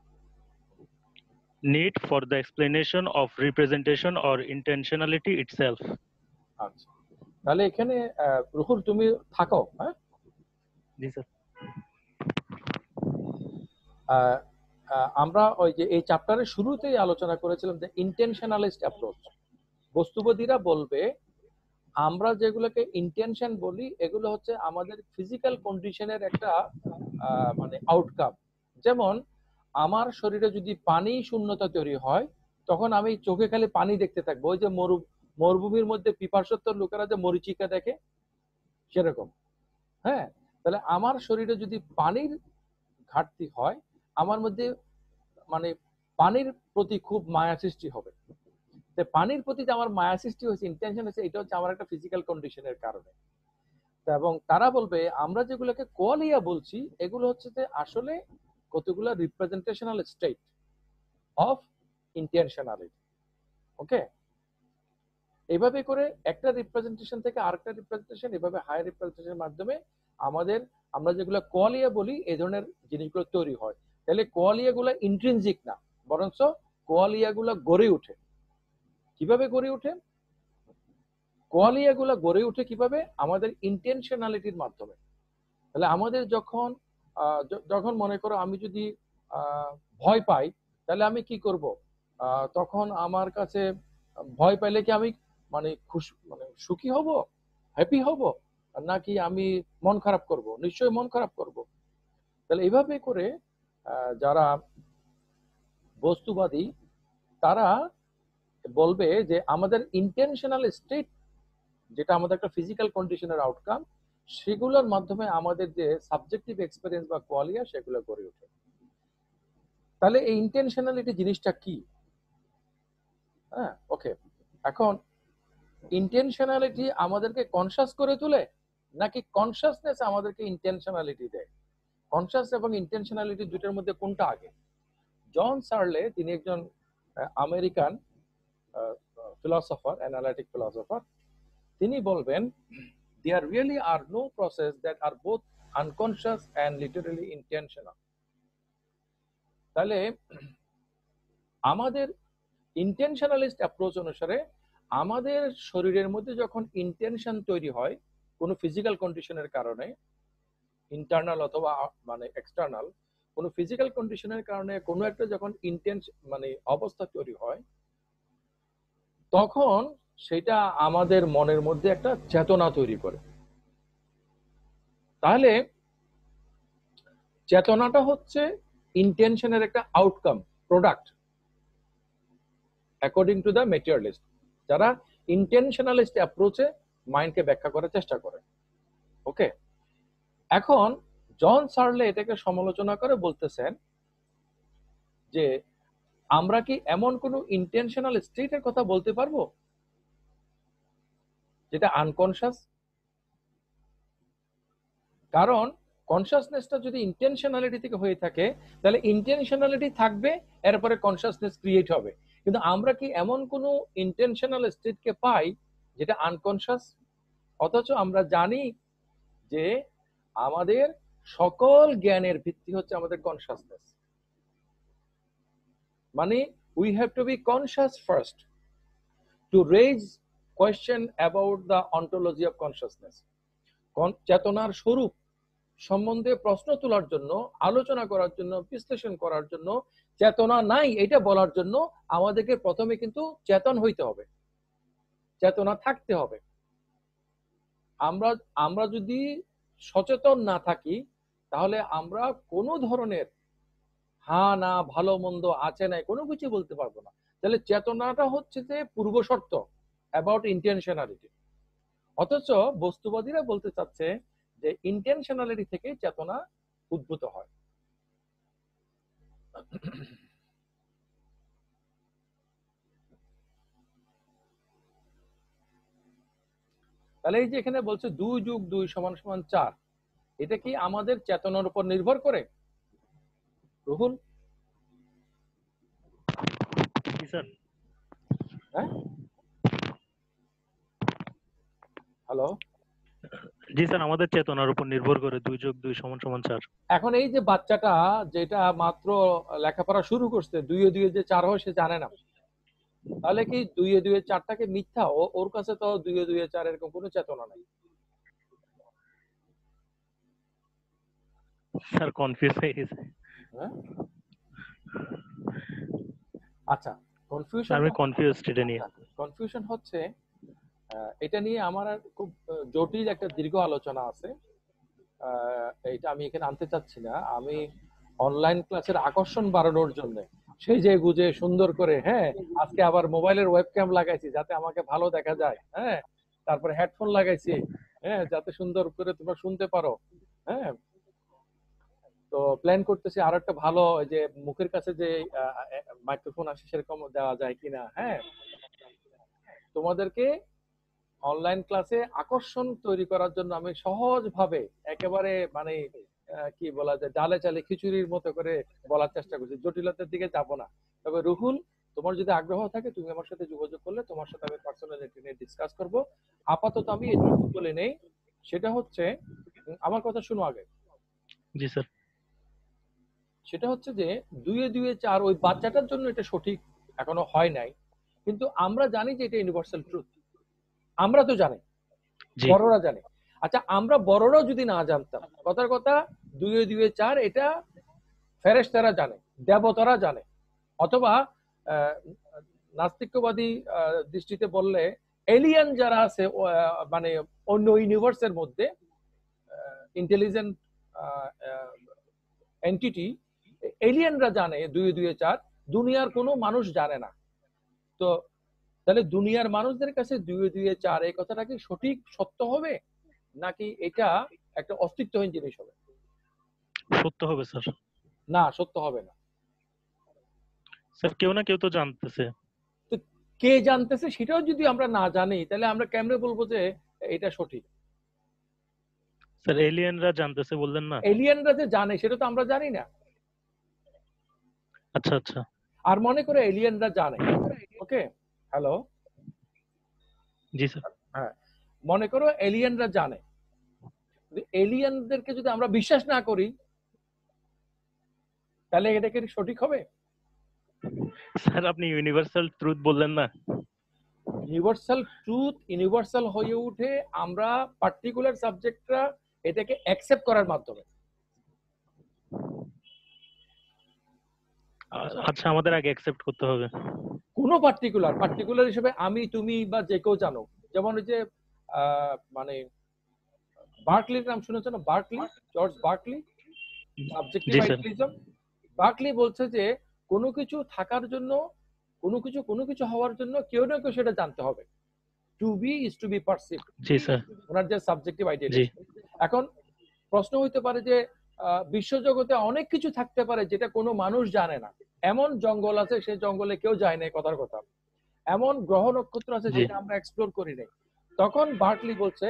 Need for the explanation of representation or intentionality itself. আচ্ছা, তাহলে এখানে রুহুল তুমি থাকো। হ্যাঁ, জি sir. আমরা ওই যে এই চ্যাপ্টারের শুরুতেই আলোচনা করেছিলাম যে ইন্টেনশনালিস্ট অ্যাপ্রোচ। বস্তুবাদীরা বলবে আমরা যেগুলোকে ইন্টেনশন বলি এগুলো হচ্ছে আমাদের ফিজিক্যাল কন্ডিশনের একটা মানে আউটকাম। যেমন আমার শরীরে যদি পানি শূন্যতা তৈরি হয়, তখন আমি চোখে খালি পানি দেখতে থাকবো। ওই যে মরুভূমির মধ্যে পিপাসার্ত লোকেরা যে মরিচিকা দেখে, সেরকম। হ্যাঁ, তাহলে আমার শরীরে যদি পানির ঘাটতি হয়, আমার মধ্যে মানে পানির প্রতি খুব মায়া সৃষ্টি হবে। পানির প্রতি যে আমার মায়া সৃষ্টি হয়েছে, ইন্টেনশন হয়েছে, এটা হচ্ছে আমার একটা ফিজিক্যাল কন্ডিশনের কারণে। এবং তারা বলবে আমরা যেগুলোকে কোয়ালিয়া বলছি এগুলো হচ্ছে যে আসলে কতগুলো রিপ্রেজেন্টেশনাল স্টেট অফ ইন্টেনশনালিটি। ওকে, এইভাবে করে একটা রিপ্রেজেন্টেশন থেকে আরেকটা রিপ্রেজেন্টেশন, এভাবে হায়ার রিপ্রেজেন্টেশনের মাধ্যমে আমরা যেগুলো কোয়ালিয়া বলি এই ধরনের জিনিসগুলো তৈরি হয়। তাহলে কোয়ালিয়াগুলো ইন্ট্রিনজিক না, বরঞ্চ কোয়ালিয়াগুলো গড়ে ওঠে। কিভাবে গড়ে ওঠে? কোয়ালিয়াগুলো গড়ে ওঠে কিভাবে? আমাদের ইন্টেনশনালিটির মাধ্যমে। তাহলে আমাদের যখন যখন মনে করো আমি যদি ভয় পাই, তাহলে আমি কি করব? তখন আমার কাছে ভয় পাইলে কি আমি মানে খুশি, মানে সুখী হব, হ্যাপি হব, নাকি আমি মন খারাপ করব? নিশ্চয়ই মন খারাপ করব। তাহলে এইভাবে করে যারা বস্তুবাদী তারা বলবে যে আমাদের ইন্টেনশনাল স্টেট, যেটা আমাদের একটা ফিজিক্যাল কন্ডিশনের আউটকাম, সেগুলোর মাধ্যমে আমাদের যে সাবজেক্টিভ এক্সপেরিয়েন্স বা কোয়ালিয়া সেগুলো গড়ে ওঠে। তাহলে এই ইন্টেনশনালিটি জিনিসটা কি? হ্যাঁ, ওকে। এখন ইন্টেনশনালিটি আমাদেরকে কনসাস করে তোলে, নাকি কনসাসনেস আমাদেরকে ইন্টেনশনালিটি দেয়? কনসাস এবং ইন্টেনশনালিটি দুটোর মধ্যে কোনটা আগে? জন সার্লে, তিনি একজন আমেরিকান ফিলসফার, অ্যানালিটিক ফিলসফার, তিনি বলবেন there really are no process that are both unconscious and literally intentional. তাহলে আমাদের ইন্টেনশনালিস্ট অ্যাপ্রোচ অনুসারে আমাদের শরীরের মধ্যে যখন ইন্টেনশন তৈরি হয় কোনো ফিজিক্যাল কন্ডিশনের কারণে, ইন্টারনাল অথবা মানে এক্সটার্নাল কোনো ফিজিক্যাল কন্ডিশনের কারণে কোনো একটা যখন মানে অবস্থা তৈরি হয়, তখন সেটা আমাদের মনের মধ্যে একটা চেতনা তৈরি করে। তাহলে চেতনাটা হচ্ছে ইন্টেনশনের একটা outcome, product, according to the materialist, যারা ইন্টেনশনালিস্ট অ্যাপ্রোচে মাইন্ডকে ব্যাখ্যা করার চেষ্টা করে। ওকে, এখন জন সার্লে এটাকে সমালোচনা করে বলতেছেন যে আমরা কি এমন কোনো ইন্টেনশনাল স্টেটের কথা বলতে পারবো যেটা আনকনশাস? কারণ কনসাসনেসটা যদি ইন্টেনশনালিটি থেকে হয়ে থাকে, তাহলে ইন্টেনশনালিটি থাকবে, এরপরে কনসাসনেস ক্রিয়েট হবে। কিন্তু আমরা কি এমন কোনো ইন্টেনশনাল স্টেটকে পাই যেটা আনকনশাস? অথচ আমরা জানি যে আমাদের সকল জ্ঞানের ভিত্তি হচ্ছে আমাদের কনসাসনেস। মানে we have to be conscious first to raise question about the ontology of consciousness. চেতনার স্বরূপ সম্বন্ধে প্রশ্ন তোলার জন্য, আলোচনা করার জন্য, বিশ্লেষণ করার জন্য, চেতনা নাই এটা বলার জন্য আমাদেরকে প্রথমে কিন্তু চেতন হইতে হবে, চেতনা থাকতে হবে। আমরা যদি সচেতন না থাকি, তাহলে আমরা কোনো ধরনের হ্যাঁ না, ভালো মন্দ, আছে নাই, কোনো কিছু বলতে পারবো না। তাহলে চেতনাটা হচ্ছে যে পূর্ব শর্ত অ্যাবাউট ইন্টেনশনালিটি। অথচ বস্তুবাদীরা বলতে চাচ্ছে যে ইন্টেনশনালিটি থেকে চেতনা উদ্ভূত হয়। তাহলে এই যে এখানে বলছে 2 + 2 = 4, এটা কি আমাদের চেতনার উপর নির্ভর করে? রুহুল? স্যার, হ্যাঁ, হ্যালো? জি স্যার, আমাদের চেতনার উপর নির্ভর করে 2 + 2 = 4। এখন এই যে বাচ্চাটা যেটা মাত্র লেখাপড়া শুরু করছে, 2 এ 2 যে 4 হয় সে জানে না, তাহলে কি 2 এ 2 4টাকে মিথ্যা? ওর কাছে তো 2 এ 2 4 এরকম কোনো চেতনা নাই। স্যার কনফিউজ হয়ে গেছে। হ্যাঁ, আচ্ছা, আমি কনফিউজড এটা নিয়ে। কনফিউশন হচ্ছে এটা নিয়ে আমার আর খুব জটিল একটা দীর্ঘ আলোচনা আছে। এটা আমি এখানে আনতে চাচ্ছি না। আমি অনলাইন ক্লাসের আকর্ষণ বাড়ানোর জন্য সেই যে গুজে সুন্দর করে, হ্যাঁ, আজকে আবার মোবাইলের ওয়েবক্যাম লাগাইছি যাতে আমাকে ভালো দেখা যায়, হ্যাঁ, তারপরে হেডফোন লাগাইছি, হ্যাঁ, যাতে সুন্দর করে তোমরা শুনতে পারো, হ্যাঁ। তো প্ল্যান করতেছি আর একটা ভালো যে মুখের কাছে যে মাইক্রোফোন আসে সেরকম দেওয়া যায় কিনা, হ্যাঁ। তোমাদেরকে অনলাইন ক্লাসে আকর্ষণ তৈরি করার জন্য আমি সহজভাবে একেবারে মানে কি বলা যায়, ডালে চালে খিচুড়ির মতো করে বলার চেষ্টা করছি, জটিলতার দিকে যাব না। তবে রুহুল, তোমার যদি আগ্রহ থাকে তুমি আমার সাথে যোগাযোগ করলে তোমার সাথে আমি পার্সোনালি নিয়ে ডিসকাস করব। আপাতত আমি এটুকু বলে নেই, সেটা হচ্ছে আমার কথা শুনো আগে। জি স্যার। সেটা হচ্ছে যে 2 2 4 ওই বাচ্চাটার জন্য এটা সঠিক এখনো হয় নাই, কিন্তু আমরা জানি যে এটা ইউনিভার্সাল ট্রুথ। আমরা তো জানি, জি বড়রা জানে। আচ্ছা, আমরা বড়রাও যদি না জানতাম, কথার কথা 2 2 4 এটা ফেরেশতারা জানে, দেবতারা জানে, অথবা আহ, নাস্তিক্যবাদী দৃষ্টিতে বললে এলিয়ান যারা আছে মানে অন্য ইউনিভার্সের মধ্যে ইন্টেলিজেন্ট এন্টিটি, এলিয়ানরা জানে 2 2 4, দুনিয়ার কোনো মানুষ জানে না। তো তাহলে দুনিয়ার মানুষদের কাছে 2 2 4 এই কথাটা কি সঠিক সত্য হবে, নাকি এটা একটা অস্তিত্বহীন জিনিস হবে? সত্য হবে স্যার। না, সত্য হবে না। স্যার কেউ না কেউ তো জানতেছে। তো কে জানতেছে সেটাও যদি আমরা না জানি, তাহলে আমরা কেমনে বলবো যে এটা সঠিক? স্যার এলিয়েনরা জানতেছে বললেন না? এলিয়ানরা যে জানে সেটা তো আমরা জানি না। আচ্ছা আচ্ছা। আর মনে করে এলিয়ানরা জানে, ওকে, হ্যালো, জি স্যার। হ্যাঁ, মনে করো এলিয়ানরা জানে, এলিয়ানদেরকে যদি আমরা বিশ্বাস না করি, তাহলে এটা কি সঠিক হবে? স্যার আপনি ইউনিভার্সাল ট্রুথ বললেন না? ইউনিভার্সাল ট্রুথ ইউনিভার্সাল হয়ে উঠে আমরা পার্টিকুলার সাবজেক্টরা এটাকে অ্যাকসেপ্ট করার মাধ্যমে। আচ্ছা আমাদের আগে অ্যাকসেপ্ট করতে হবে। কোন পার্টিকুলার হিসেবে আমি তুমি বা যে কেউ জানো, যেমন ওই যে মানে বার্কলির নাম শুনেছো না? বার্কলি, জর্জ বার্কলি, সাবজেক্টিভ জি স্যার। আইডিয়ালিজম। বার্কলি বলছে যে কোনো কিছু থাকার জন্য, কোনো কিছু হওয়ার জন্য কেউ না কেউ সেটা জানতে হবে। To be is to be perceive, জি স্যার। ওনার যে সাবজেক্টিভ জি আইডিয়ালিজম। এখন প্রশ্ন হইতে পারে যে বিশ্বজগতে অনেক কিছু থাকতে পারে যেটা কোনো মানুষ জানে না। এমন জঙ্গল আছে, সেই জঙ্গলে কেউ যায় নাই, কথার কথা। এমন গ্রহ নক্ষত্র আছে জি যেটা আমরা এক্সপ্লোর করি নাই। তখন বার্কলি বলছে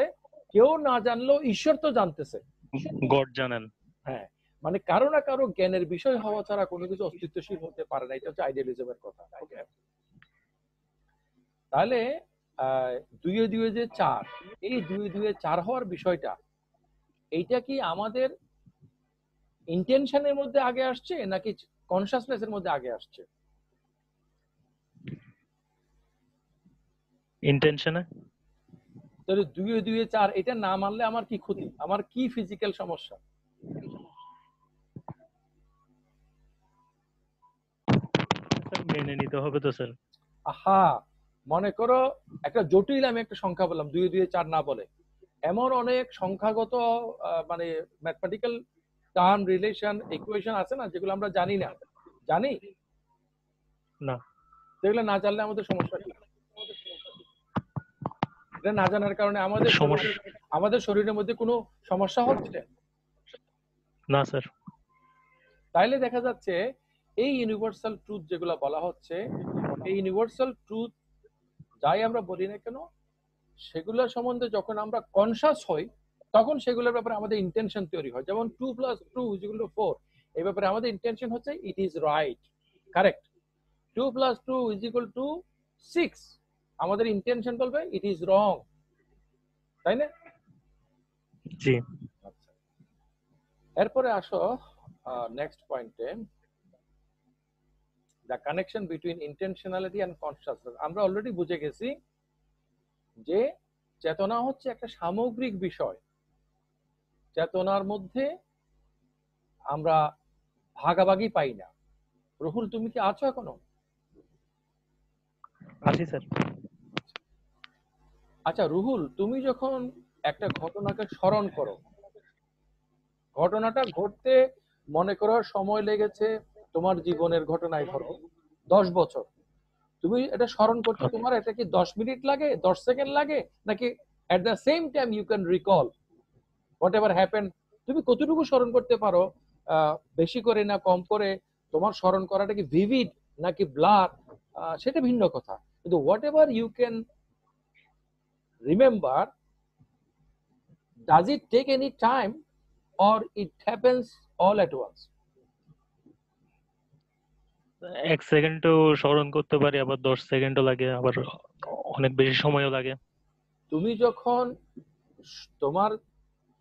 কেউ না জানলেও ঈশ্বর তো জানতেছে। গড জানেন। হ্যাঁ, মানে কারো না কারো জ্ঞানের বিষয় হওয়া ছাড়া কোনো কিছু অস্তিত্বশীল হতে পারে না। এটা হচ্ছে আইডিয়ালিজমের কথা। ওকে, তাহলে 2 2 যে 4, এই 2 2 4 হওয়ার বিষয়টা, এইটা কি আমাদের ইন্টেনশনের মধ্যে আগে আসছে নাকি কনসাসনেসের মধ্যে আগে আসছে? ইন্টেনশনে। তাহলে 2 2 4 এটা না মানলে আমার কি ক্ষতি, আমার কি ফিজিক্যাল সমস্যা? স্যার মেনে নিতে হবে তো স্যার। আহা, মনে করো একটা জটিল আমি একটা সংখ্যা বললাম 2 2 4 না বলে, এমন অনেক সংখ্যাগত মানে ম্যাথমেটিক্যাল টার্ম, রিলেশন, ইকুয়েশন আছে না যেগুলো আমরা জানি না। জানি না। যেগুলো না জানলে আমাদের সমস্যা কি? এটা না জানার কারণে আমাদের শরীরের মধ্যে কোনো সমস্যা হচ্ছে না স্যার। তাইলে দেখা যাচ্ছে এই ইউনিভার্সাল ট্রুথ যেগুলো বলা হচ্ছে, এই ইউনিভার্সাল ট্রুথ যাই আমরা বলি না কেন, সেগুলো সম্বন্ধে যখন আমরা কনসাস হই, তখন সেগুলোর ব্যাপারে আমাদের ইন্টেনশন তৈরি হয়। যেমন 2 + 2 = 4, এই ব্যাপারে আমাদের ইন্টেনশন হচ্ছে ইট ইজ রাইট, কারেক্ট। 2 + 2 = 6, আমাদের ইন্টেনশন বলবে ইট ইজ রং, তাই না? জি। আচ্ছা, এরপরে আসো নেক্সট পয়েন্টে, the connection between intentionality and consciousness. আমরা অলরেডি বুঝে গেছি যে চেতনা হচ্ছে একটা সামগ্রিক বিষয়। চেতনার মধ্যে আমরা ভাগাভাগি পাই না। রুহুল, তুমি কি আছো এখনো? আছি স্যার। আচ্ছা রুহুল, তুমি যখন একটা ঘটনাকে স্মরণ করো, ঘটনাটা ঘটতে মনে করো সময় লেগেছে তোমার জীবনের ঘটনায় ধরো 10 বছর, তুমি এটা স্মরণ করতে তোমার এটা কি 10 মিনিট লাগে, 10 সেকেন্ড লাগে, নাকি at the same time you can recall whatever happen? তুমি কতটুকু স্মরণ করতে পারো, বেশি করে না কম করে? তোমার স্মরণ করাটা কি ভিভিড নাকি ব্লার, সেটা ভিন্ন কথা, কিন্তু whatever you can remember, does it take any time or it happens all at once? 1 সেকেন্ডও স্মরণ করতে পারি, আবার 10 সেকেন্ডও লাগে, আবার অনেক বেশি সময়ও লাগে। তুমি যখন তোমার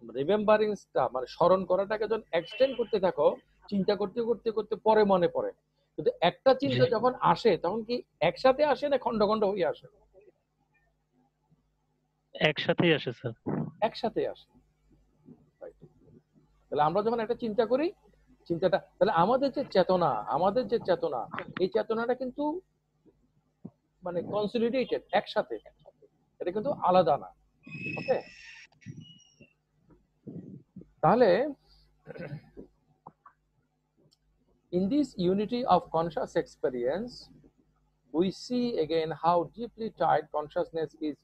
রিমেম্বারিংসটা মানে স্মরণ করাটাকে যখন এক্সটেন্ড করতে থাকো, চিন্তা করতে করতে করতে পরে মনে পড়ে, কিন্তু একটা চিন্তা যখন আসে তখন কি একসাথে আসে না খন্ড খন্ড হয়ে আসে? একসাথেই আসে স্যার। একসাথে আসে। Right. তাহলে আমরা যখন একটা চিন্তা করি, চিন্তাটা তাহলে আমাদের যে চেতনা, এই চেতনাটা কিন্তু মানে কনসলিডেটেড, একসাথে, এটা কিন্তু আলাদা না। ওকে, তাহলে in this unity of conscious experience we see again how deeply tied consciousness is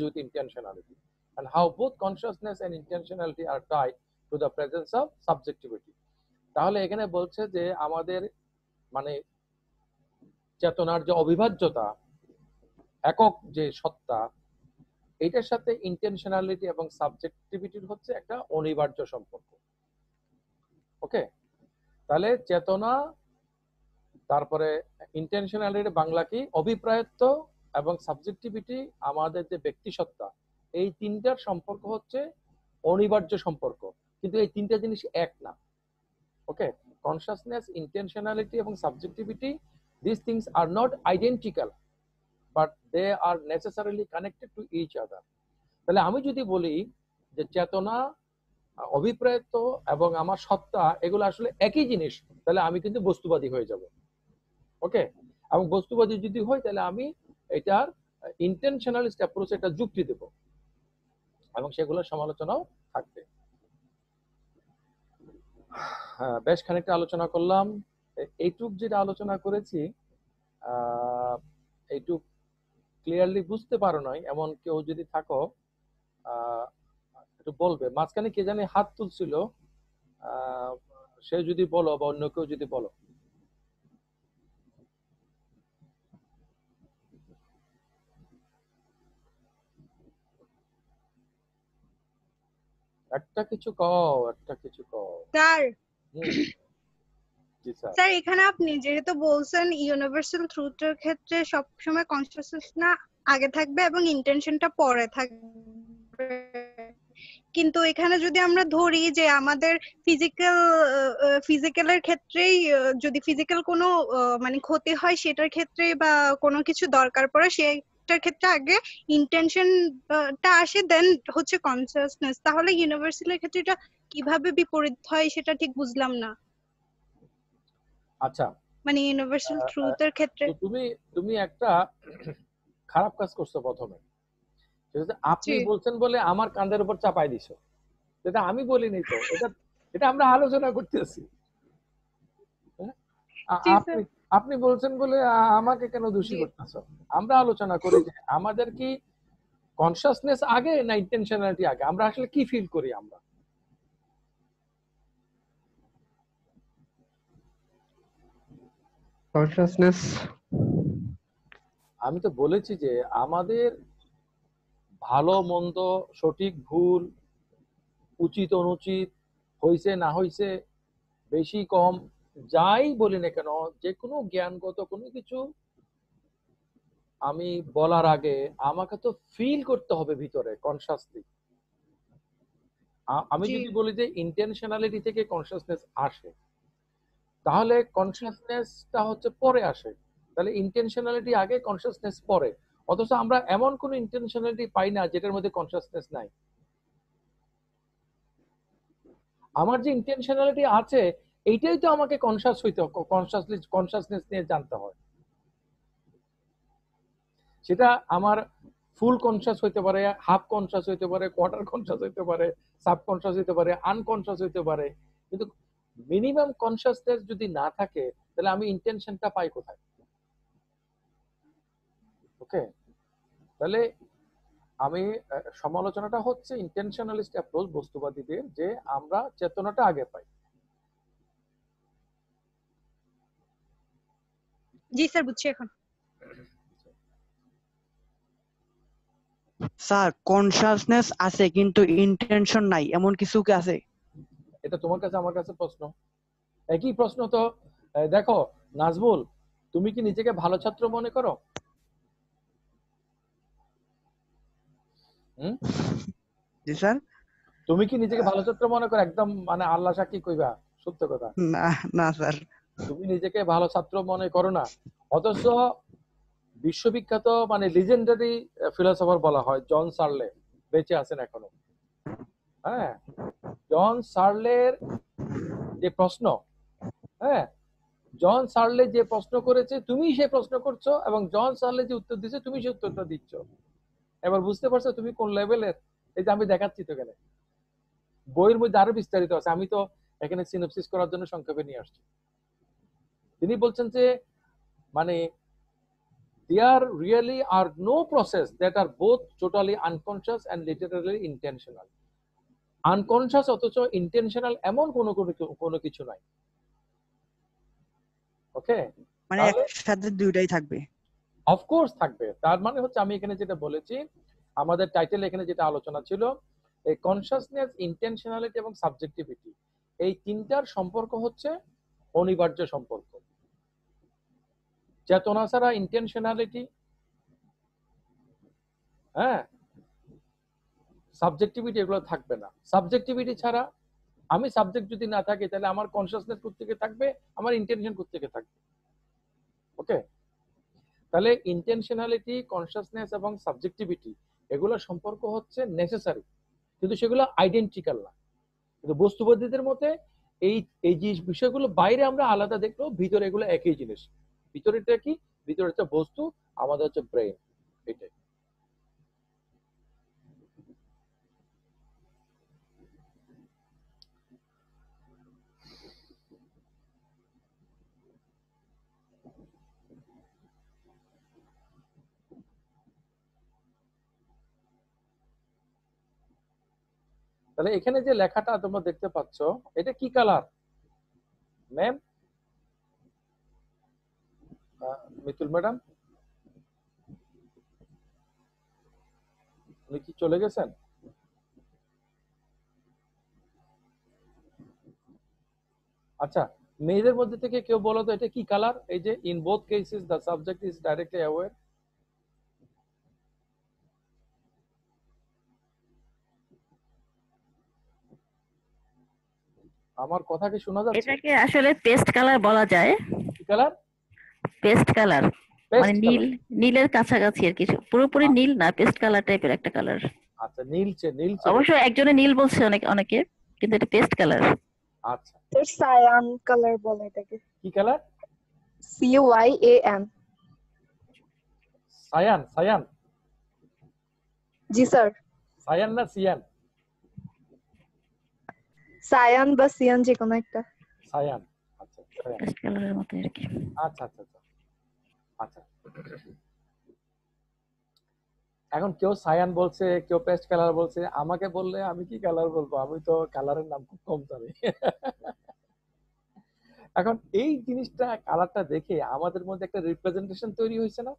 with intentionality, and how both consciousness and intentionality are tied to the presence of subjectivity. তাহলে এখানে বলছে যে আমাদের মানে চেতনার যে অবিভাজ্যতা, একক যে সত্তা, এটার সাথে ইন্টেনশনালিটি এবং সাবজেক্টিভিটির হচ্ছে একটা অনিবার্য সম্পর্ক। ওকে, তাহলে চেতনা, তারপরে ইন্টেনশনালিটি বাংলা কি, অভিপ্রায়ত্ব এবং সাবজেক্টিভিটি, আমাদের যে ব্যক্তিসত্তা, এই তিনটার সম্পর্ক হচ্ছে অনিবার্য সম্পর্ক, কিন্তু এই তিনটা জিনিস এক না। ওকে, কনসাসনেস, ইন্টেনশনালিটি এবং subjectivity, this things are not identical but they are necessarily connected to each other. তাহলে আমি যদি বলি যে চেতনা, অভিপ্রায়ত্ব এবং আমার সত্তা এগুলো আসলে একই জিনিস, তাহলে আমি কিন্তু বস্তুবাদী হয়ে যাব। ওকে, এবং বস্তুবাদী যদি হয় তাহলে আমি এটার ইন্টেনশনালিস্ট অ্যাপ্রোচে একটা যুক্তি দেব এবং সেগুলোর সমালোচনাও থাকবে। হ্যাঁ, বেশ খানিকটা আলোচনা করলাম। এইটুক যেটা আলোচনা করেছি, এইটুক ক্লিয়ারলি বুঝতে পারো নাই এমন কেউ যদি থাকো একটু বলবে। মাঝখানে কে জানি হাত তুলছিল, সে যদি বলো বা অন্য কেউ যদি বলো। একটা কিছু কও। স্যার, জি স্যার। স্যার এখানে আপনি যেহেতু বলছেন ইউনিভার্সাল ট্রুথের ক্ষেত্রে সবসময় কনসিয়াসনেস না আগে থাকবে এবং ইন্টেনশনটা পরে থাকবে, কিন্তু এখানে যদি আমরা ধরি যে আমাদের ফিজিক্যালের ক্ষেত্রেই যদি ফিজিক্যাল কোনো মানে ক্ষতি হয় সেটার ক্ষেত্রে বা কোনো কিছু দরকার পড়ে সেটার ক্ষেত্রে আগে ইন্টেনশনটা আসে, দেন হচ্ছে কনসিয়াসনেস, তাহলে ইউনিভার্সালের ক্ষেত্রে এটা কিভাবে বিপরীত হয় সেটা ঠিক বুঝলাম না। আচ্ছা, মানে ইউনিভার্সাল ট্রুথের ক্ষেত্রে তুমি একটা খারাপ কাজ করছো প্রথমে, আপনি বলছেন বলে আমার কাঁধের উপর চাপাই দিছো, এটা আমি বলিনি তো, এটা আমরা আলোচনা করতেছি। আপনি বলছেন বলে আমাকে কেন দোষী করতেছো? আমরা আলোচনা করি যে আমাদের কি কনসাসনেস আগে না ইন্টেনশনালিটি আগে, আমরা আসলে কি ফিল করি আমরা। কনসাসনেস, আমি তো বলেছি যে আমাদের ভালো মন্দ, সঠিক ভুল, উচিত অনুচিত, হইছে না হইছে, বেশি কম, যাই বলি না কেন, যে কোনো জ্ঞানগত কোনো কিছু আমি বলার আগে আমাকে তো ফিল করতে হবে ভিতরে কনসাসলি। আমি যদি বলি যে ইন্টেনশনালিটি থেকে কনসাসনেস আসে, তাহলে কনসাসনেসটা হচ্ছে পরে আসে, তাহলে ইন্টেনশনালিটি আগে, কনসাসনেস পরে। অথচ আমরা এমন কোন ইন্টেনশনালিটি পাই না যেটার মধ্যে কনসাসনেস নাই। আমার যে ইন্টেনশনালিটি আছে এইটাই তো আমাকে কনসাস হইতে, কনসাসনেস নিয়ে জানতে হয়। সেটা আমার ফুল কনসাস হইতে পারে, হাফ কনসাস হইতে পারে, কোয়ার্টার কনসাস হইতে পারে, সাবকনসাস হইতে পারে, আনকনসাস হইতে পারে, কিন্তু মিনিমাম কনসাসনেস যদি না থাকে তাহলে আমি ইন্টেনশনটা পাই কোথায়? ওকে, তাহলে আমি সমালোচনাটা হচ্ছে ইন্টেনশনালিস্ট অ্যাপ্রোচ বস্তুবাদীদের, যে আমরা চেতনাটা আগে পাই। জি স্যার, বুঝছি এখন। স্যার কনসাসনেস আছে কিন্তু ইন্টেনশন নাই, এমন কিছু কি আছে? এটা তোমার কাছে আমার কাছে প্রশ্ন, একই প্রশ্ন তো। দেখো নাজমুল, তুমি কি নিজেকে ভালো ছাত্র মনে করো? জি স্যার। তুমি কি নিজেকে ভালো ছাত্র মনে করো? একদম মানে আল্লাহ সাক্ষী কইবা সত্য কথা। না না স্যার। তুমি নিজেকে ভালো ছাত্র মনে করো না, অথচ বিশ্ববিখ্যাত মানে লিজেন্ডারি ফিলোসফার বলা হয় জন সার্লে, বেঁচে আছেন এখনো। হ্যাঁ, জন সার্লের যে প্রশ্ন, হ্যাঁ, জন সার্লে যে প্রশ্ন করেছে তুমি সে প্রশ্ন করছো, এবং জন সার্লে যে উত্তর দিচ্ছে তুমি সে উত্তরটা দিচ্ছ। এবার বুঝতে পারছো তুমি কোন লেভেলের? এই যে আমি দেখাচ্ছি তো এখানে, বইয়ের মধ্যে আরো বিস্তারিত আছে, আমি তো এখানে সিনোপসিস করার জন্য সংক্ষেপে নিয়ে আসছি। তিনি বলছেন যে মানে there really are no process that are both totally unconscious and literally intentional. Unconscious অথচ ইন্টেনশনাল এমন কোনো কিছু নাই। ওকে, মানে একসাথে দুইটাই থাকবে। অফকোর্স থাকবে। তার মানে হচ্ছে আমি এখানে যেটা বলেছি, আমাদের টাইটেল এখানে যেটা আলোচনা ছিল, এই কনসাসনেস, ইন্টেনশনালিটি এবং সাবজেক্টিভিটি, এই তিনটার সম্পর্ক হচ্ছে অনিবার্য সম্পর্ক। চেতনা ছাড়া ইন্টেনশনালিটি, হ্যাঁ, সাবজেক্টিভিটি এগুলো থাকবে না। সাবজেক্টিভিটি ছাড়া, আমি সাবজেক্ট যদি না থাকে তাহলে আমার কনসাসনেস কোত্থেকে থাকবে, আমার ইন্টেনশন কোত্থেকে থাকবে? ওকে, তাহলে ইন্টেনশনালিটি, কনসাসনেস এবং সাবজেক্টিভিটি এগুলোর সম্পর্ক হচ্ছে নেসেসারি, কিন্তু সেগুলো আইডেন্টিক্যাল না। কিন্তু বস্তুবাদীদের মতে এই এই যে বিষয়গুলো বাইরে আমরা আলাদা দেখলেও ভিতরে এগুলো একই জিনিস। ভিতরেটা কি? ভিতরে হচ্ছে বস্তু, আমাদের হচ্ছে ব্রেন। এটাই। তাহলে এখানে যে লেখাটা তোমরা দেখতে পাচ্ছ, এটা কি কালার ম্যাম? মিতুল ম্যাডাম, উনি কি চলে গেছেন? আচ্ছা, মেয়েদের মধ্যে থেকে কেউ বলো তো এটা কি কালার? এই যে in both cases the subject is directly aware. আমার কথা কি শোনা যাচ্ছে? এটাকে আসলে পেস্ট কালার বলা যায়। কি কালার? পেস্ট কালার, মানে পেস্ট নীল, কালার। নীলের কাছাকাছি আর কিছু, পুরোপুরি নীল না, পেস্ট কালার টাইপের একটা কালার। আচ্ছা, নীলচে নীলচে। অবশ্য একজনে নীল বলছে, অনেকে, কিন্তু এটা পেস্ট কালার। আচ্ছা, স্যার সায়ান কালার বলে এটাকে। কি কালার? CYAN। সায়ান, সায়ান, জি স্যার। সায়ান না সিয়ান? সায়ান বা সিয়ান যে কোনো একটা। সায়ান। আচ্ছা, সায়ান। পেস্ট কালারের মতো আর কি। আচ্ছা আচ্ছা আচ্ছা আচ্ছা। এখন কেউ সায়ান বলছে, কেউ পেস্ট কালার বলছে, আমাকে বললে আমি কি কালার বলবো? আমি তো কালারের নাম খুব কম জানি। এখন এই জিনিসটা, কালারটা দেখে আমাদের মধ্যে একটা রিপ্রেজেন্টেশন তৈরি হয়েছে না?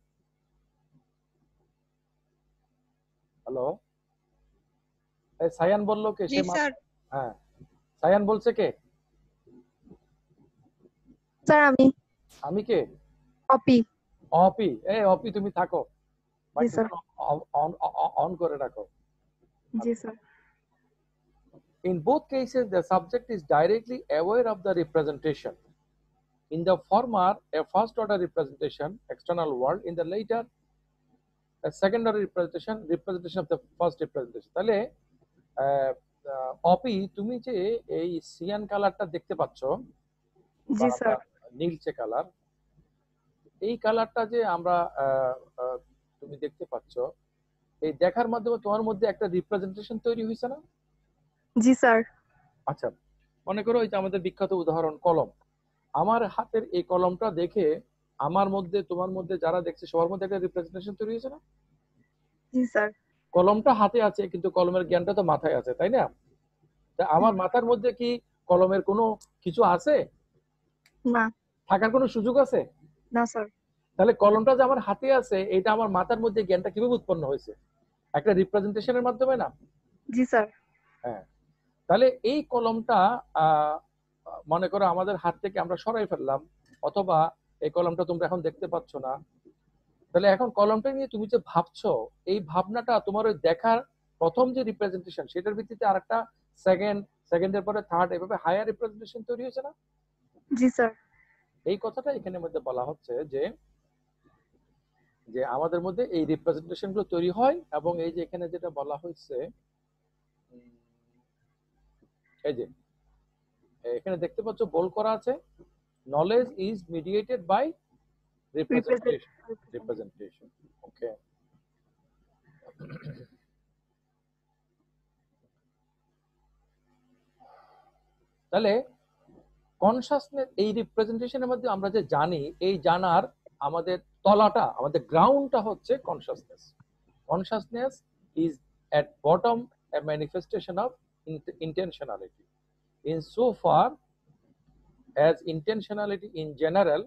হ্যালো, এই সায়ান বললো কে? জি স্যার। হ্যাঁ, সায়ান বলছে কে? স্যার আমি। আমি কে? অপি। অপি। এই অপি, তুমি থাকো, জি স্যার। অন করে রাখো। জি sir. In both cases, the subject is directly aware of the representation. In the former, a first-order representation, external world; in the later, a second-order representation of the first representation. তাহলে অপি, তুমি যে এই Sean কালারটা দেখতে পাচ্ছ, জি sir. নীলচে colour, এই কালারটা যে আমরা তুমি দেখতে পাচ্ছ, এই দেখার মাধ্যমে তোমার মধ্যে একটা রিপ্রেজেন্টেশন তৈরি হয়েছে না? জি স্যার। আচ্ছা, মনে করো এই যে আমাদের বিখ্যাত উদাহরণ কলম। আমার হাতের এই কলমটা দেখে আমার মধ্যে, তোমার মধ্যে, যারা দেখছে সবার মধ্যে একটা রিপ্রেজেন্টেশন তৈরি হয়েছে না? জি স্যার। কলমটা হাতে আছে, কিন্তু কলমের জ্ঞানটা তো মাথায় আছে, তাই না? তা আমার মাথার মধ্যে কি কলমের কোনো কিছু আছে? না। থাকার কোনো সুযোগ আছে? না স্যার। তাহলে কলমটা যে আমার হাতে আছে, এটা আমার মাথার মধ্যে জ্ঞানটা কিভাবে উৎপন্ন হয়েছে? একটা রিপ্রেজেন্টেশনের মাধ্যমে না? জি স্যার। হ্যাঁ, তাহলে এই কলমটা মনে করো আমাদের হাত থেকে আমরা সরাই ফেললাম, অথবা এই কলমটা তোমরা এখন দেখতে পাচ্ছ না। তাহলে এখন কলমটা নিয়ে তুমি যে ভাবছো, এই ভাবনাটা তোমার ওই দেখার প্রথম যে রিপ্রেজেন্টেশন, সেটার ভিত্তিতে আরেকটা সেকেন্ডের পরে থার্ড, এভাবে হায়ার রিপ্রেজেন্টেশন তৈরি হয়েছে না? জি স্যার। এই কথাটা এখানে মধ্যে বলা হচ্ছে যে যে আমাদের মধ্যে এই রিপ্রেজেন্টেশন গুলো তৈরি হয়, এবং এই যে এখানে যেটা বলা হয়েছে, এই যে এখানে দেখতে পাচ্ছ বোল্ড করা আছে, knowledge is mediated by representation. Okay, তাহলে কনসাসনেস এই রিপ্রেজেন্টেশনের মধ্যে আমরা যে জানি, এই জানার আমাদের তলাটা, আমাদের গ্রাউন্ডটা হচ্ছে consciousness. Consciousness is at bottom a manifestation of intentionality insofar as intentionality in general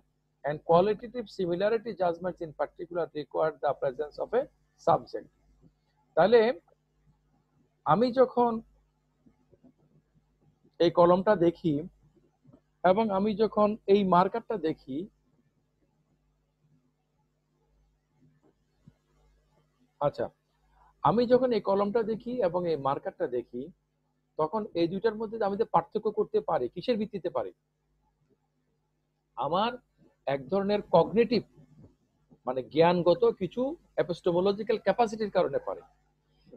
and qualitative similarity judgments in particular require the presence of a subject. তাহলে আমি যখন এই কলমটা দেখি এবং আমি যখন এই মার্কারটা দেখি, আচ্ছা, আমি যখন এই কলমটা দেখি এবং এই মার্কারটা দেখি, তখন এই দুইটার মধ্যে আমি যে পার্থক্য করতে পারি, কিসের ভিত্তিতে পারি? আমার এক ধরনের কগনিটিভ মানে জ্ঞানগত কিছু এপিস্টেমোলজিক্যাল ক্যাপাসিটির কারণে পারে।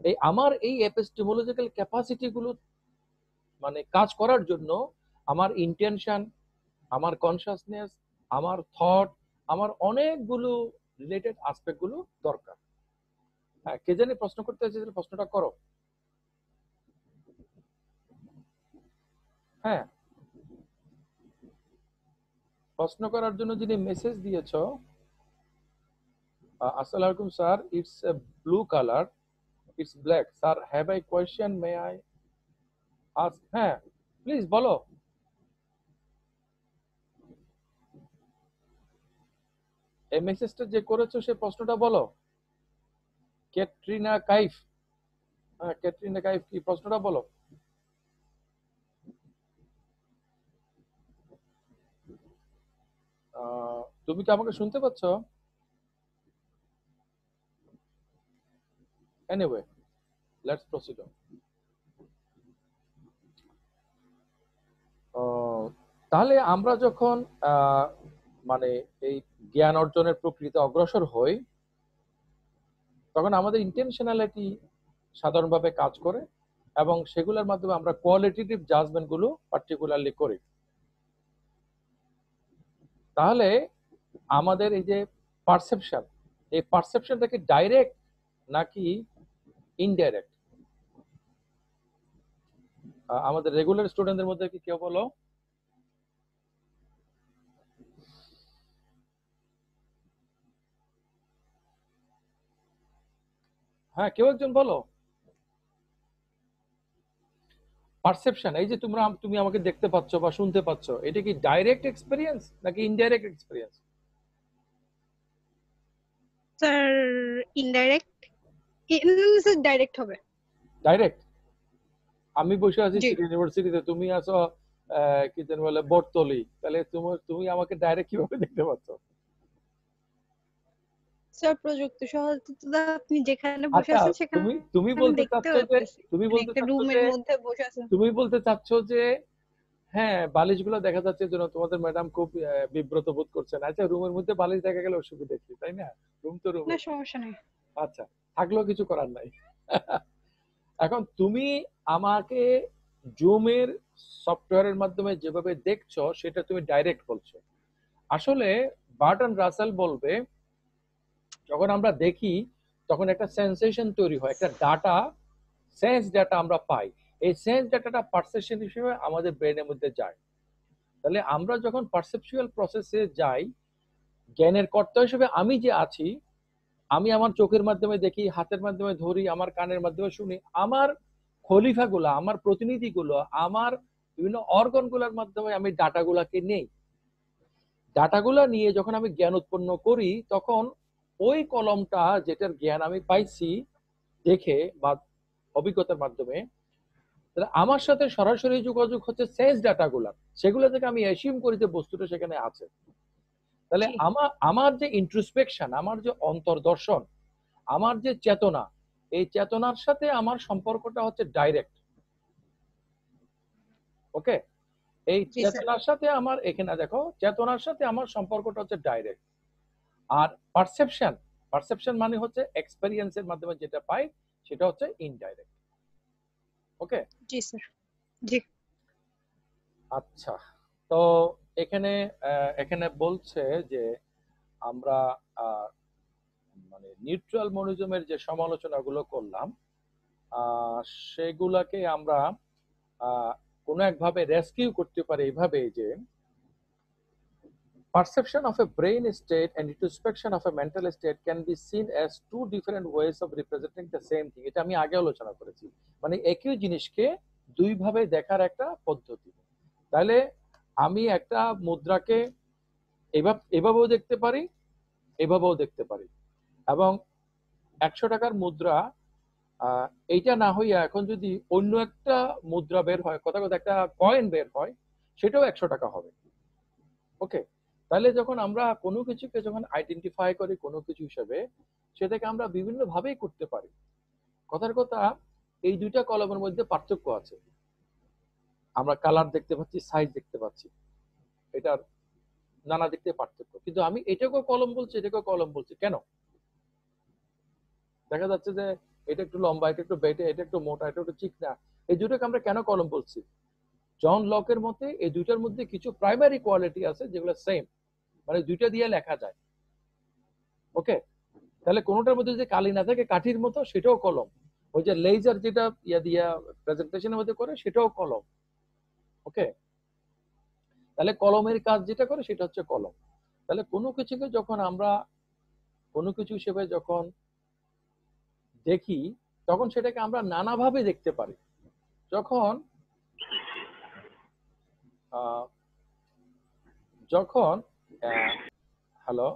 এই আমার এই এপিস্টেমোলজিক্যাল ক্যাপাসিটি গুলো মানে কাজ করার জন্য আমার ইন্টেনশন, আমার কনসাসনেস, আমার থট, আমার অনেকগুলো রিলেটেড অ্যাসপেক্ট গুলো দরকার। হ্যাঁ, কে জানি প্রশ্ন করতে চাইছে, প্রশ্নটা করো। হ্যাঁ, প্রশ্ন করার জন্য যিনি মেসেজ দিয়েছ, আসসালামু আলাইকুম sir, it's a blue colour, it's black sir, have I question, may I ask? হ্যাঁ, প্লিজ বলো। এই মেসেজটা যে করেছো সে প্রশ্নটা বলো। ক্যাটরিনা কাইফ, হ্যাঁ ক্যাটরিনা কাইফ, কি প্রশ্নটা বলো। তুমি কি আমাকে শুনতে পাচ্ছ? Anyway, let's proceed on. তাহলে আমরা যখন মানে এই জ্ঞান অর্জনের প্রক্রিয়াতে অগ্রসর হই, তখন আমাদের ইন্টেনশনালিটি সাধারণভাবে কাজ করে এবং সেগুলোর মাধ্যমে আমরা কোয়ালিটেটিভ জাজমেন্ট গুলো পার্টিকুলারলি করি। তাহলে আমাদের এই যে পারসেপশন, এই পারসেপশনটা কি ডাইরেক্ট নাকি ইনডাইরেক্ট? আমাদের রেগুলার স্টুডেন্টদের মধ্যে কি কেউ বলো? হ্যাঁ, কেউ একজন বলো। পারসেপশন, এই যে তুমি আমাকে দেখতে পাচ্ছ বা শুনতে পাচ্ছ, এটা কি ডাইরেক্ট এক্সপেরিয়েন্স নাকি indirect experience? Sir indirect, direct হবে। ডাইরেক্ট। আমি বসে আছি ইউনিভার্সিটিতে, তুমি আছো কি জানি বলে বটতলি, তাহলে তুমি আমাকে ডাইরেক্ট কিভাবে দেখতে পাচ্ছ? স্যার প্রযুক্তি সহায়তা আপনি যেখানে বসে আছেন সেখানে তুমি বলতে চাচ্ছ যে তুমি বলতে চাচ্ছ যে হ্যাঁ, বালিশগুলো দেখা যাচ্ছে জন্য তোমাদের ম্যাডাম খুব বিব্রত বোধ করছেন। আচ্ছা, রুমের মধ্যে বালিশ দেখা গেলে অসুবিধা কি, তাই না? রুম তো রুম, না সমস্যা নেই। আচ্ছা, থাকলেও কিছু করার নাই। এখন তুমি আমাকে জুমের সফটওয়্যারের মাধ্যমে যেভাবে দেখছো সেটা তুমি ডাইরেক্ট বলছো। আসলে বার্টন রাসেল বলবে, যখন আমরা দেখি তখন একটা সেন্সেশন তৈরি হয়, একটা ডাটা, সেন্স ডাটা আমরা পাই। এই সেন্স ডাটাটা পারসেপশন হিসেবে আমাদের ব্রেনের মধ্যে যায়। তাহলে আমরা যখন পারসেপচুয়াল প্রসেসে যাই, জ্ঞানের কর্তা হিসেবে আমি যে আছি, আমি আমার চোখের মাধ্যমে দেখি, হাতের মাধ্যমে ধরি, আমার কানের মাধ্যমে শুনি, আমার খলিফাগুলো, আমার প্রতিনিধিগুলো, আমার বিভিন্ন অর্গানগুলোর মাধ্যমে আমি ডাটাগুলাকে নেই। ডাটাগুলা নিয়ে যখন আমি জ্ঞান উৎপন্ন করি, তখন ওই কলমটা যেটার জ্ঞান আমি পাইছি দেখে বা অভিজ্ঞতার মাধ্যমে, আমার সাথে সরাসরি যোগাযোগ হচ্ছে সেন্স ডাটাগুলা, সেগুলো থেকে আমি অ্যাসিউম করি যে বস্তুটা সেখানে আছে। তাহলে আমার যে ইন্ট্রোস্পেকশন, আমার যে অন্তর্দর্শন, আমার যে চেতনা, এই চেতনার সাথে আমার সম্পর্কটা হচ্ছে ডাইরেক্ট। ওকে, এই জি স্যার। চেতনার সাথে আমার এখানে দেখো, চেতনার সাথে আমার সম্পর্কটা হচ্ছে ডাইরেক্ট। আর পারসেপশন মানে হচ্ছে এক্সপেরিয়েন্সের মাধ্যমে যেটা পাই সেটা হচ্ছে ইনডাইরেক্ট। ওকে, জি স্যার। জি। আচ্ছা, তো এখানে এখানে বলছে যে আমরা মানে নিউট্রাল মনিজমের যে সমালোচনাগুলো করলাম সেগুলাকে আমরা কোনো একভাবে রেস্কিউ করতে পারি এইভাবে যে perception of a brain state and introspection of a mental state can be seen as two different ways of representing the same thing. এটা আমি আগে আলোচনা করেছি, মানে একই জিনিসকে দুই ভাবে দেখার একটা পদ্ধতি। তাহলে আমি একটা মুদ্রাকে এভাবেও দেখতে পারি, এভাবেও দেখতে পারি, এবং 100 টাকার মুদ্রা এইটা না হইয়া এখন যদি অন্য একটা মুদ্রা বের হয়, কথা কথা একটা কয়েন বের হয়, সেটাও 100 টাকা হবে। ওকে, তাহলে যখন আমরা কোনো কিছুকে যখন আইডেন্টিফাই করি কোনো কিছু হিসেবে, সেটাকে আমরা বিভিন্ন ভাবেই করতে পারি। কথার কথা, এই দুইটা কলমের মধ্যে পার্থক্য আছে। আমরা কালার দেখতে পাচ্ছি, সাইজ দেখতে পাচ্ছি, এটার নানা দেখতে পার্থক্য, কিন্তু আমি এটাকেও কলম বলছি, এটাকেও কলম বলছি কেন? দেখা যাচ্ছে যে এটা একটু লম্বা, এটা একটু বেটে, এটা একটু মোটা, এটা একটু চিকনা, এই দুটোকে আমরা কেন কলম বলছি? জন লকের মতে এই দুইটার মধ্যে কিছু প্রাইমারি কোয়ালিটি আছে যেগুলো সেম, মানে দুইটা দিয়ে লেখা যায়। ওকে, তাহলে কোনোটার মধ্যে যে কালি না থাকে কাঠির মতো, সেটাও কলম। ওই যে লেজার যেটা দিয়া প্রেজেন্টেশনের মধ্যে করে, সেটাও কলম। ওকে, তাহলে কলমের কাজ যেটা করে সেটা হচ্ছে কলম। তাহলে কোনো কিছুকে যখন আমরা কোনো কিছু হিসেবে যখন দেখি, তখন সেটাকে আমরা নানাভাবে দেখতে পারি। যখন যখন হ্যালো,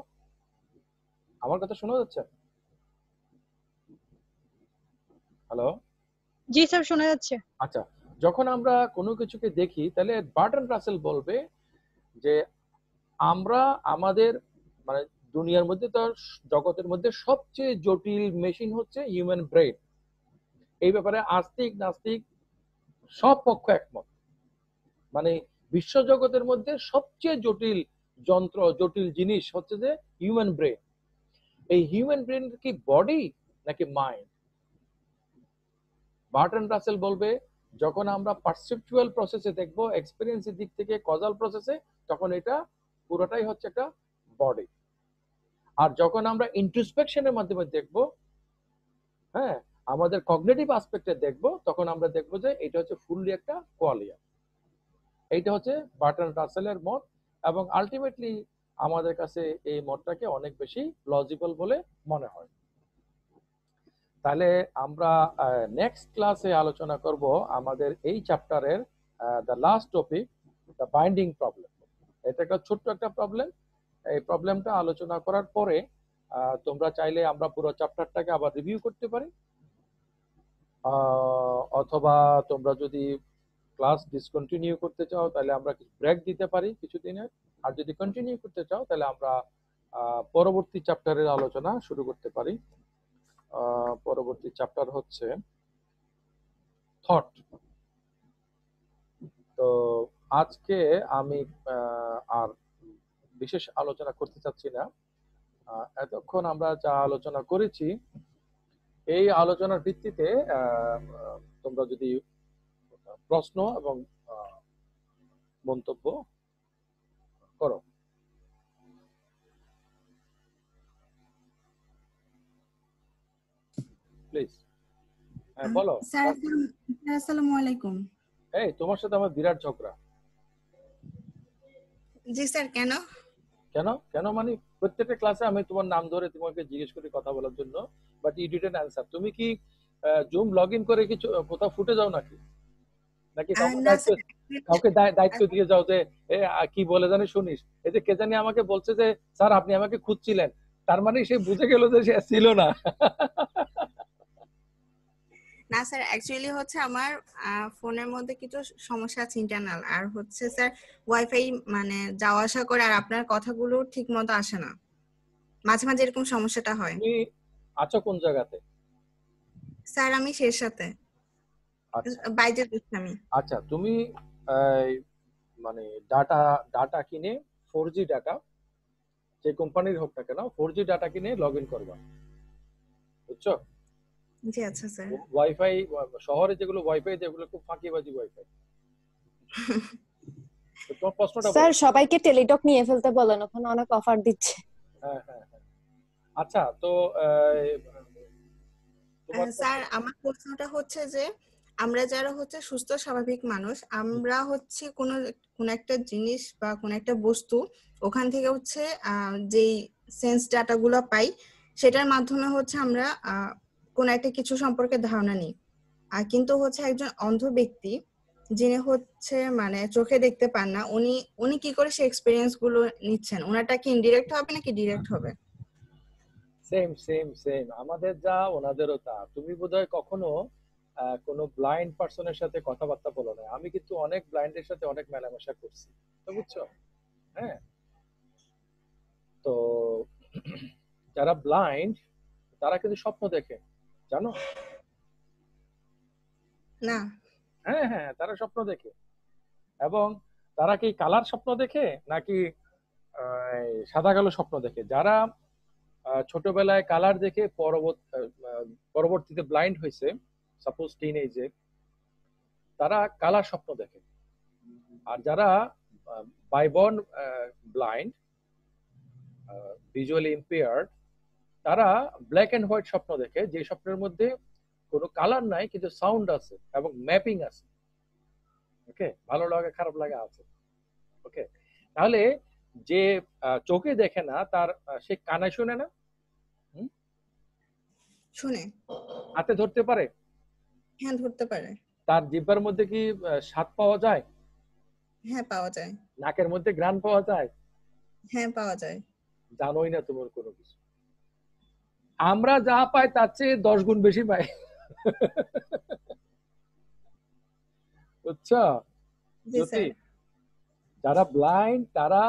আমার কথা শোনা যাচ্ছে? হ্যালো, জি স্যার, শোনা যাচ্ছে। আচ্ছা, যখন আমরা কোনো কিছুকে দেখি, তাহলে বার্টন রাসেল বলবে যে আমরা আমাদের মানে দুনিয়ার মধ্যে, তো জগতের মধ্যে সবচেয়ে জটিল মেশিন হচ্ছে হিউম্যান ব্রেন। এই ব্যাপারে আস্তিক নাস্তিক সব পক্ষ একমত। মানে বিশ্ব জগতের মধ্যে সবচেয়ে জটিল যন্ত্র, জটিল জিনিস হচ্ছে যে হিউম্যান ব্রেন। এই হিউম্যান ব্রেন কি বডি নাকি মাইন্ড? বার্টন রাসেল বলবে যখন আমরা পারসেপচুয়াল প্রসেসে দেখবো, এক্সপেরিয়েন্সের দিক থেকে কজাল প্রসেসে, তখন এটা পুরোটাই হচ্ছে একটা বডি। আর যখন আমরা ইন্ট্রোস্পেকশনের মাধ্যমে দেখবো, হ্যাঁ, আমাদের কগনিটিভ অ্যাসপেক্টে দেখবো, তখন আমরা দেখবো যে এটা হচ্ছে ফুললি একটা কোয়ালিয়া। এইটা হচ্ছে বার্টন রাসেলের মত, এবং আলটিমেটলি আমাদের কাছে এই মতটাকে অনেক বেশি লজিবল বলে মনে হয়। তাহলে আমরা নেক্সট ক্লাসে আলোচনা করব আমাদের এই চ্যাপ্টারের the last topic, the binding problem. এটা একটা ছোট্ট একটা প্রবলেম। এই প্রবলেমটা আলোচনা করার পরে তোমরা চাইলে আমরা পুরো চ্যাপ্টারটাকে আবার রিভিউ করতে পারি, অথবা তোমরা যদি ক্লাস ডিসকন্টিনিউ করতে চাও তাহলে আমরা কিছু ব্রেক দিতে পারি কিছুদিনের, আর যদি কন্টিনিউ করতে চাও তাহলে আমরা পরবর্তী চ্যাপ্টারের আলোচনা শুরু করতে পারি। পরবর্তী চ্যাপ্টার হচ্ছে থট। তো আজকে আমি আর বিশেষ আলোচনা করতে চাচ্ছি না। এতক্ষণ আমরা যা আলোচনা করেছি, এই আলোচনার ভিত্তিতে তোমরা যদি প্রশ্ন এবং মন্তব্য করো। প্লিজ, হ্যাঁ বলো। স্যার আসসালামু আলাইকুম। এই তোমার সাথে আমার বিরাট ঝগড়া। জি স্যার, কেন? কেন কেন মানে প্রত্যেকটা ক্লাসে আমি তোমার নাম ধরে তোমাকে জিজ্ঞেস করি কথা বলার জন্য, বাট ইউ ডিডন্ট অ্যানসার। তুমি কি জুম লগ ইন করে কিছু কোথাও ফুটে যাও নাকি? নাকি কাউকে দায়িত্ব দিয়ে যাও যে কি বলে জানি শুনিস? এই যে কে জানি আমাকে বলছে যে স্যার আপনি আমাকে খুঁজছিলেন, তার মানে সে বুঝে গেল যে সে ছিল না। না স্যার, অ্যাকচুয়ালি হচ্ছে আমার ফোনের মধ্যে কিছু সমস্যা আছে ইন্টারনাল, আর হচ্ছে স্যার ওয়াইফাই মানে যাওয়া আসা করে, আর আপনার কথাগুলো ঠিক মতো আসে না, মাঝে মাঝে এরকম সমস্যাটা হয়। তুমি আছো কোন জায়গাতে? স্যার আমি শেরশাতে, বাইরে আমি। আচ্ছা, তুমি মানে ডাটা ডাটা কিনে 4G ডাটা, যে কোম্পানির হোক না কেন 4G ডাটা কিনে লগ ইন করবা, বুঝছো? জি আচ্ছা স্যার। ওয়াইফাই শহরে যেগুলো ওয়াইফাই, যেগুলো খুব ফাঁকিবাজি ওয়াইফাই। তো তোমার প্রশ্নটা স্যার বলো। সবাইকে টেলিটক নিয়ে ফেলতে বলেন, ওখানে অনেক অফার দিচ্ছে। হ্যাঁ হ্যাঁ হ্যাঁ। আচ্ছা, তো তোমার স্যার আমার প্রশ্নটা হচ্ছে যে আমরা যারা হচ্ছে সুস্থ স্বাভাবিক মানুষ, আমরা হচ্ছে কোন একটা জিনিস বা কোন একটা বস্তু ওখান থেকে হচ্ছে যেই সেন্স ডাটা গুলো পাই, সেটার মাধ্যমে হচ্ছে আমরা কোন একটা কিছু সম্পর্কে ধারণা নিই। আর কিন্তু হচ্ছে একজন অন্ধ ব্যক্তি যিনি হচ্ছে মানে চোখে দেখতে পান না, উনি কি করে সেই এক্সপেরিয়েন্স গুলো নিচ্ছেন? ওনারটা কি ইনডিরেক্ট হবে নাকি ডিরেক্ট হবে? সেম সেম সেম, আমাদের যা ওনাদেরও তা। তুমি বোধহয় কখনো কোনো ব্লাইন্ড পার্সনের সাথে কথাবার্তা বলো না। আমি কিন্তু অনেক ব্লাইন্ডের সাথে অনেক মেলামেশা করছি, তো বুঝছো? হ্যাঁ, তো যারা ব্লাইন্ড তারা কিন্তু স্বপ্ন দেখে, জানো? না। হ্যাঁ হ্যাঁ, তারা স্বপ্ন দেখে। এবং তারা কি কালার স্বপ্ন দেখে নাকি সাদা কালো স্বপ্ন দেখে? যারা ছোটবেলায় কালার দেখে পরবর্তীতে ব্লাইন্ড হয়েছে, সাপোজ টিন এজে, তারা কালার স্বপ্ন দেখে। আর যারা by born blind, visually impaired, তারা ব্ল্যাক এন্ড হোয়াইট স্বপ্ন দেখে, যে স্বপ্নের মধ্যে কোনো কালার নাই কিন্তু সাউন্ড আছে এবং ম্যাপিং আছে। ওকে, ভালো লাগা খারাপ লাগা আছে। ওকে, তাহলে যে চোখে দেখে না তার সে কানে শুনে না, শুনে, হাতে ধরতে পারে, হ্যাঁ ধরতে পারে, তার জিহ্বার মধ্যে কি স্বাদ পাওয়া যায়? হ্যাঁ পাওয়া যায়, নাকের মধ্যে ঘ্রাণ পাওয়া যায়? হ্যাঁ পাওয়া যায়। জানোই না তোমার কোনো কিছু। আমরা যা পাই তার চেয়ে 10 গুণ বেশি পাই, বুঝছো? জি জ্যোতি, স্যার। যারা ব্লাইন্ড তারা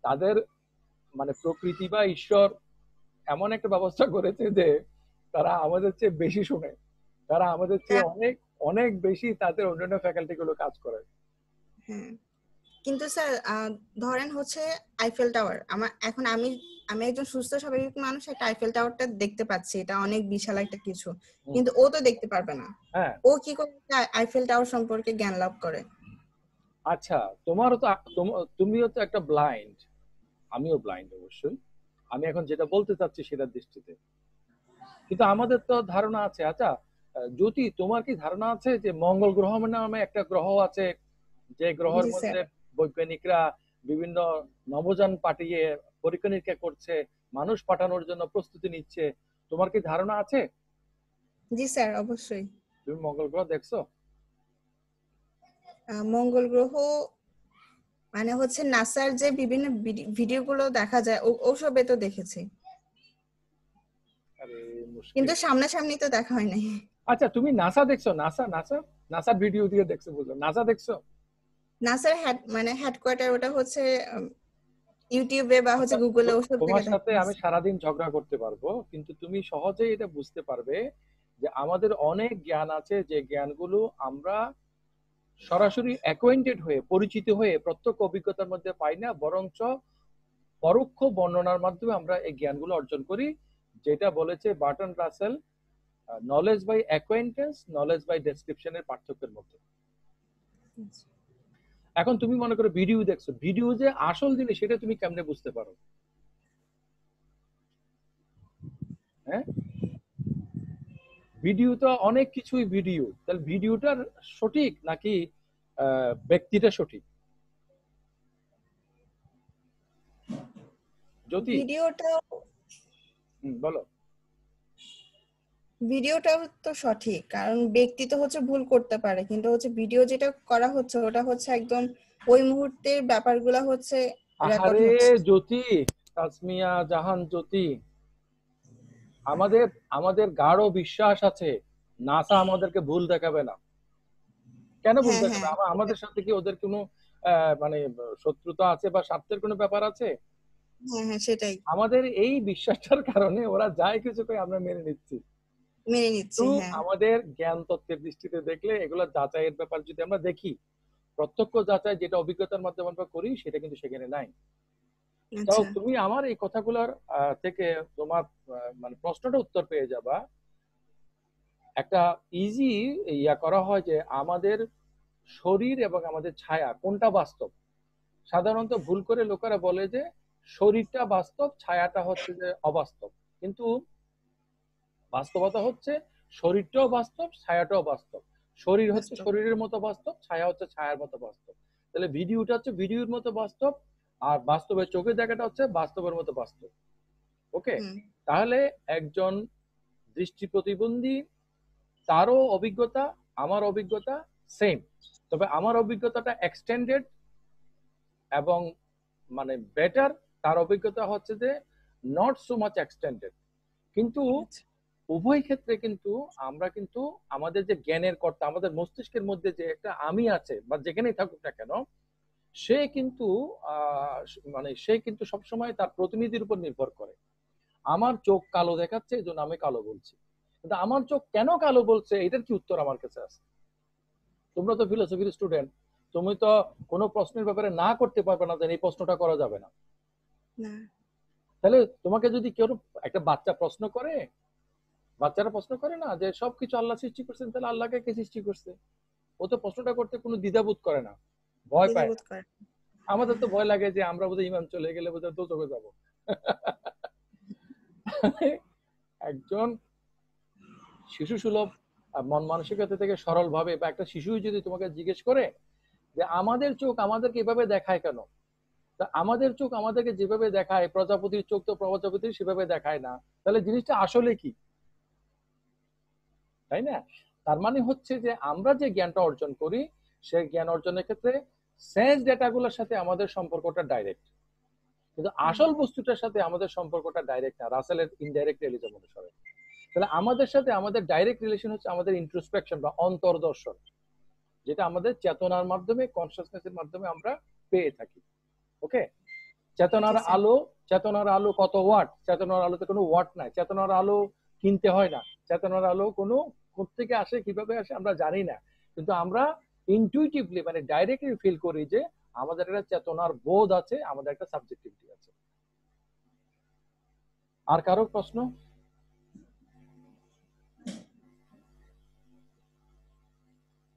তাদের মানে প্রকৃতি বা ঈশ্বর এমন একটা ব্যবস্থা করেছে যে তারা আমাদের চেয়ে বেশি শুনে, তারা আমাদের চেয়ে অনেক অনেক বেশি তাদের অন্যান্য ফ্যাকাল্টি গুলো কাজ করে। হ্যাঁ, কিন্তু স্যার ধরেন হচ্ছে আইফেল টাওয়ার, আমি একজন সুস্থ স্বাভাবিক মানুষ, একটা আইফেল টাওয়ারটা দেখতে পাচ্ছি, এটা অনেক বিশাল একটা কিছু, কিন্তু ও তো দেখতে পারবে না। হ্যাঁ, ও কি করে আইফেল টাওয়ার সম্পর্কে জ্ঞান লাভ করে? আচ্ছা, তোমারও তো তুমিও তো একটা ব্লাইন্ড, আমিও ব্লাইন্ড অবশ্যই। আমি এখন যেটা বলতে চাচ্ছি সেটার দৃষ্টিতে, কিন্তু আমাদের তো ধারণা আছে। আচ্ছা জ্যোতি, তোমার কি ধারণা আছে যে মঙ্গল গ্রহ নামে একটা গ্রহ আছে, যে গ্রহের মধ্যে বৈজ্ঞানিকরা বিভিন্ন নভোযান পাঠিয়ে পরীক্ষা নিরীক্ষা করছে, মানুষ পাঠানোর জন্য প্রস্তুতি নিচ্ছে? তোমার কি ধারণা আছে? জি স্যার, অবশ্যই। তুমি মঙ্গল গ্রহ দেখছো? মঙ্গল গ্রহ মানে হচ্ছে নাসার যে বিভিন্ন ভিডিওগুলো দেখা যায় ওসবে তো দেখেছি, কিন্তু সামনাসামনি তো দেখা হয় নাই। আচ্ছা, তুমি নাসা দেখছো? নাসা নাসা নাসার ভিডিও দিয়ে দেখছো, বুঝলো? নাসা দেখছো? নাসার হেডকোয়ার্টার ওটা হচ্ছে ইউটিউবে বা হচ্ছে গুগলে ওসব থেকে তোমার সাথে দেখা আমি সারাদিন ঝগড়া করতে পারবো, কিন্তু তুমি সহজেই এটা বুঝতে পারবে যে আমাদের অনেক জ্ঞান আছে, যে জ্ঞানগুলো আমরা সরাসরি অ্যাকোয়েন্টেড হয়ে, পরিচিত হয়ে, প্রত্যক্ষ অভিজ্ঞতার মধ্যে পাই না, বরঞ্চ পরোক্ষ বর্ণনার মাধ্যমে আমরা এই জ্ঞানগুলো অর্জন করি, যেটা বলেছে Bertrand Russell, knowledge by acquaintance, knowledge by ডেসক্রিপশনের পার্থক্যের মধ্যে। এখন তুমি মনে করো ভিডিও দেখছো, ভিডিও যে আসল জিনিস সেটা তুমি কেমনে বুঝতে পারো? হ্যাঁ, ভিডিও তো অনেক কিছুই ভিডিও, তাহলে ভিডিওটার সঠিক নাকি ব্যক্তিটা সঠিক? যদি বলো। ভিডিওটাও তো সঠিক, কারণ ব্যক্তি তো হচ্ছে ভুল করতে পারে, কিন্তু হচ্ছে ভিডিও যেটা করা হচ্ছে ওটা হচ্ছে একদম ওই মুহূর্তের ব্যাপারগুলো হচ্ছে রেকর্ড আরে হচ্ছে। জ্যোতি, তাসমিয়া জাহান জ্যোতি, আমাদের গাঢ় বিশ্বাস আছে নাসা আমাদেরকে ভুল দেখাবে না। কেন ভুল দেখাবে? আমাদের সাথে কি ওদের কোনো মানে শত্রুতা আছে বা স্বার্থের কোনো ব্যাপার আছে? হ্যাঁ হ্যাঁ, সেটাই। আমাদের এই বিশ্বাসটার কারণে ওরা যাই কিছু করে আমরা মেনে নিচ্ছি। হ্যাঁ। আমাদের জ্ঞান তত্ত্বের দৃষ্টিতে দেখলে, এগুলো যাচাইয়ের ব্যাপার যদি আমরা দেখি, প্রত্যক্ষ যাচাই যেটা অভিজ্ঞতার মাধ্যমে আমরা করি সেটা কিন্তু সেখানে নাই। আচ্ছা তাও তুমি আমার এই কথাগুলোর থেকে তোমার মানে প্রশ্নটা উত্তর পেয়ে যাবা। একটা ইজি ইয়া করা হয় যে আমাদের শরীর এবং আমাদের ছায়া কোনটা বাস্তব। সাধারণত ভুল করে লোকেরা বলে যে শরীরটা বাস্তব, ছায়াটা হচ্ছে যে অবাস্তব। কিন্তু বাস্তবতা হচ্ছে শরীরটাও বাস্তব, ছায়াটাও বাস্তব। শরীর হচ্ছে বাস্তব শরীরের মতো বাস্তব, ছায়া হচ্ছে ছায়ার মতো বাস্তব। তাহলে ভিডিওটা হচ্ছে ভিডিওর মতো বাস্তব, আর বাস্তবে চোখে দেখাটা হচ্ছে বাস্তবের মতো বাস্তব। ওকে, হুম তাহলে একজন দৃষ্টি প্রতিবন্ধী তারও অভিজ্ঞতা আমার অভিজ্ঞতা সেম, তবে আমার অভিজ্ঞতাটা এক্সটেন্ডেড এবং মানে বেটার, তার অভিজ্ঞতা হচ্ছে যে নট সো মাচ এক্সটেন্ডেড। কিন্তু আচ্ছা উভয় ক্ষেত্রে কিন্তু আমরা কিন্তু আমাদের যে জ্ঞানের কর্তা, আমাদের মস্তিষ্কের মধ্যে যে একটা আমি আছে বা যেখানেই থাকুক না কেন, সে কিন্তু মানে সে কিন্তু সবসময় তার প্রতিনিধির উপর নির্ভর করে। আমার চোখ কালো দেখাচ্ছে এই জন্য আমি কালো বলছি, কিন্তু আমার চোখ কেন কালো বলছে এটার কি উত্তর আমার কাছে আছে? তোমরা তো ফিলোসফির স্টুডেন্ট, তুমি তো কোনো প্রশ্নের ব্যাপারে না করতে পারবে না যে এই প্রশ্নটা করা যাবে না। না তাহলে তোমাকে যদি কেউ একটা বাচ্চা প্রশ্ন করে, বাচ্চারা প্রশ্ন করে না যে সবকিছু আল্লাহ সৃষ্টি করছেন, তাহলে আল্লাহকে কে সৃষ্টি করছে? ও তো প্রশ্নটা করতে কোনো দ্বিধাবোধ করে না, ভয় পায় না। দ্বিধাবোধ করে আমাদের তো ভয় লাগে যে আমরা বোধহয় ইমান চলে গেলে বোধহয় দোজখে যাবো। একজন শিশু সুলভ মন মানসিকতা থেকে সরল ভাবে, বা একটা শিশু যদি তোমাকে জিজ্ঞেস করে যে আমাদের চোখ আমাদেরকে এভাবে দেখায় কেন, তা আমাদের চোখ আমাদেরকে যেভাবে দেখায় প্রজাপতির চোখ তো প্রজাপতির সেভাবে দেখায় না, তাহলে জিনিসটা আসলে কি? তাই না? তার মানে হচ্ছে যে আমরা যে জ্ঞানটা অর্জন করি সেই জ্ঞান অর্জনের ক্ষেত্রে সেন্স ডেটাগুলোর সাথে আমাদের সম্পর্কটা ডাইরেক্ট, কিন্তু আসল বস্তুটার সাথে আমাদের সম্পর্কটা ডাইরেক্ট না, রাসেলের ইনডাইরেক্ট রিলেশন অনুসারে। তাহলে আমাদের সাথে আমাদের ডাইরেক্ট রিলেশন হচ্ছে আমাদের ইন্ট্রোস্পেকশন বা অন্তর্দর্শন, যেটা আমাদের চেতনার মাধ্যমে, কনসিয়াসনেসের মাধ্যমে আমরা পেয়ে থাকি। ওকে, চেতনার স্যার আলো, চেতনার আলো কত ওয়াট? চেতনার আলোতে কোনো ওয়াট নাই। চেতনার আলো কিনতে হয় না, চেতনার আলো কোনো কোত্থেকে আসে কিভাবে আসে আমরা জানি না, কিন্তু আমরা ইনটুইটিভলি মানে ডাইরেক্টলি ফিল করি যে আমাদের একটা চেতনার বোধ আছে, আমাদের একটা সাবজেক্টিভিটি আছে। আর কারো প্রশ্ন?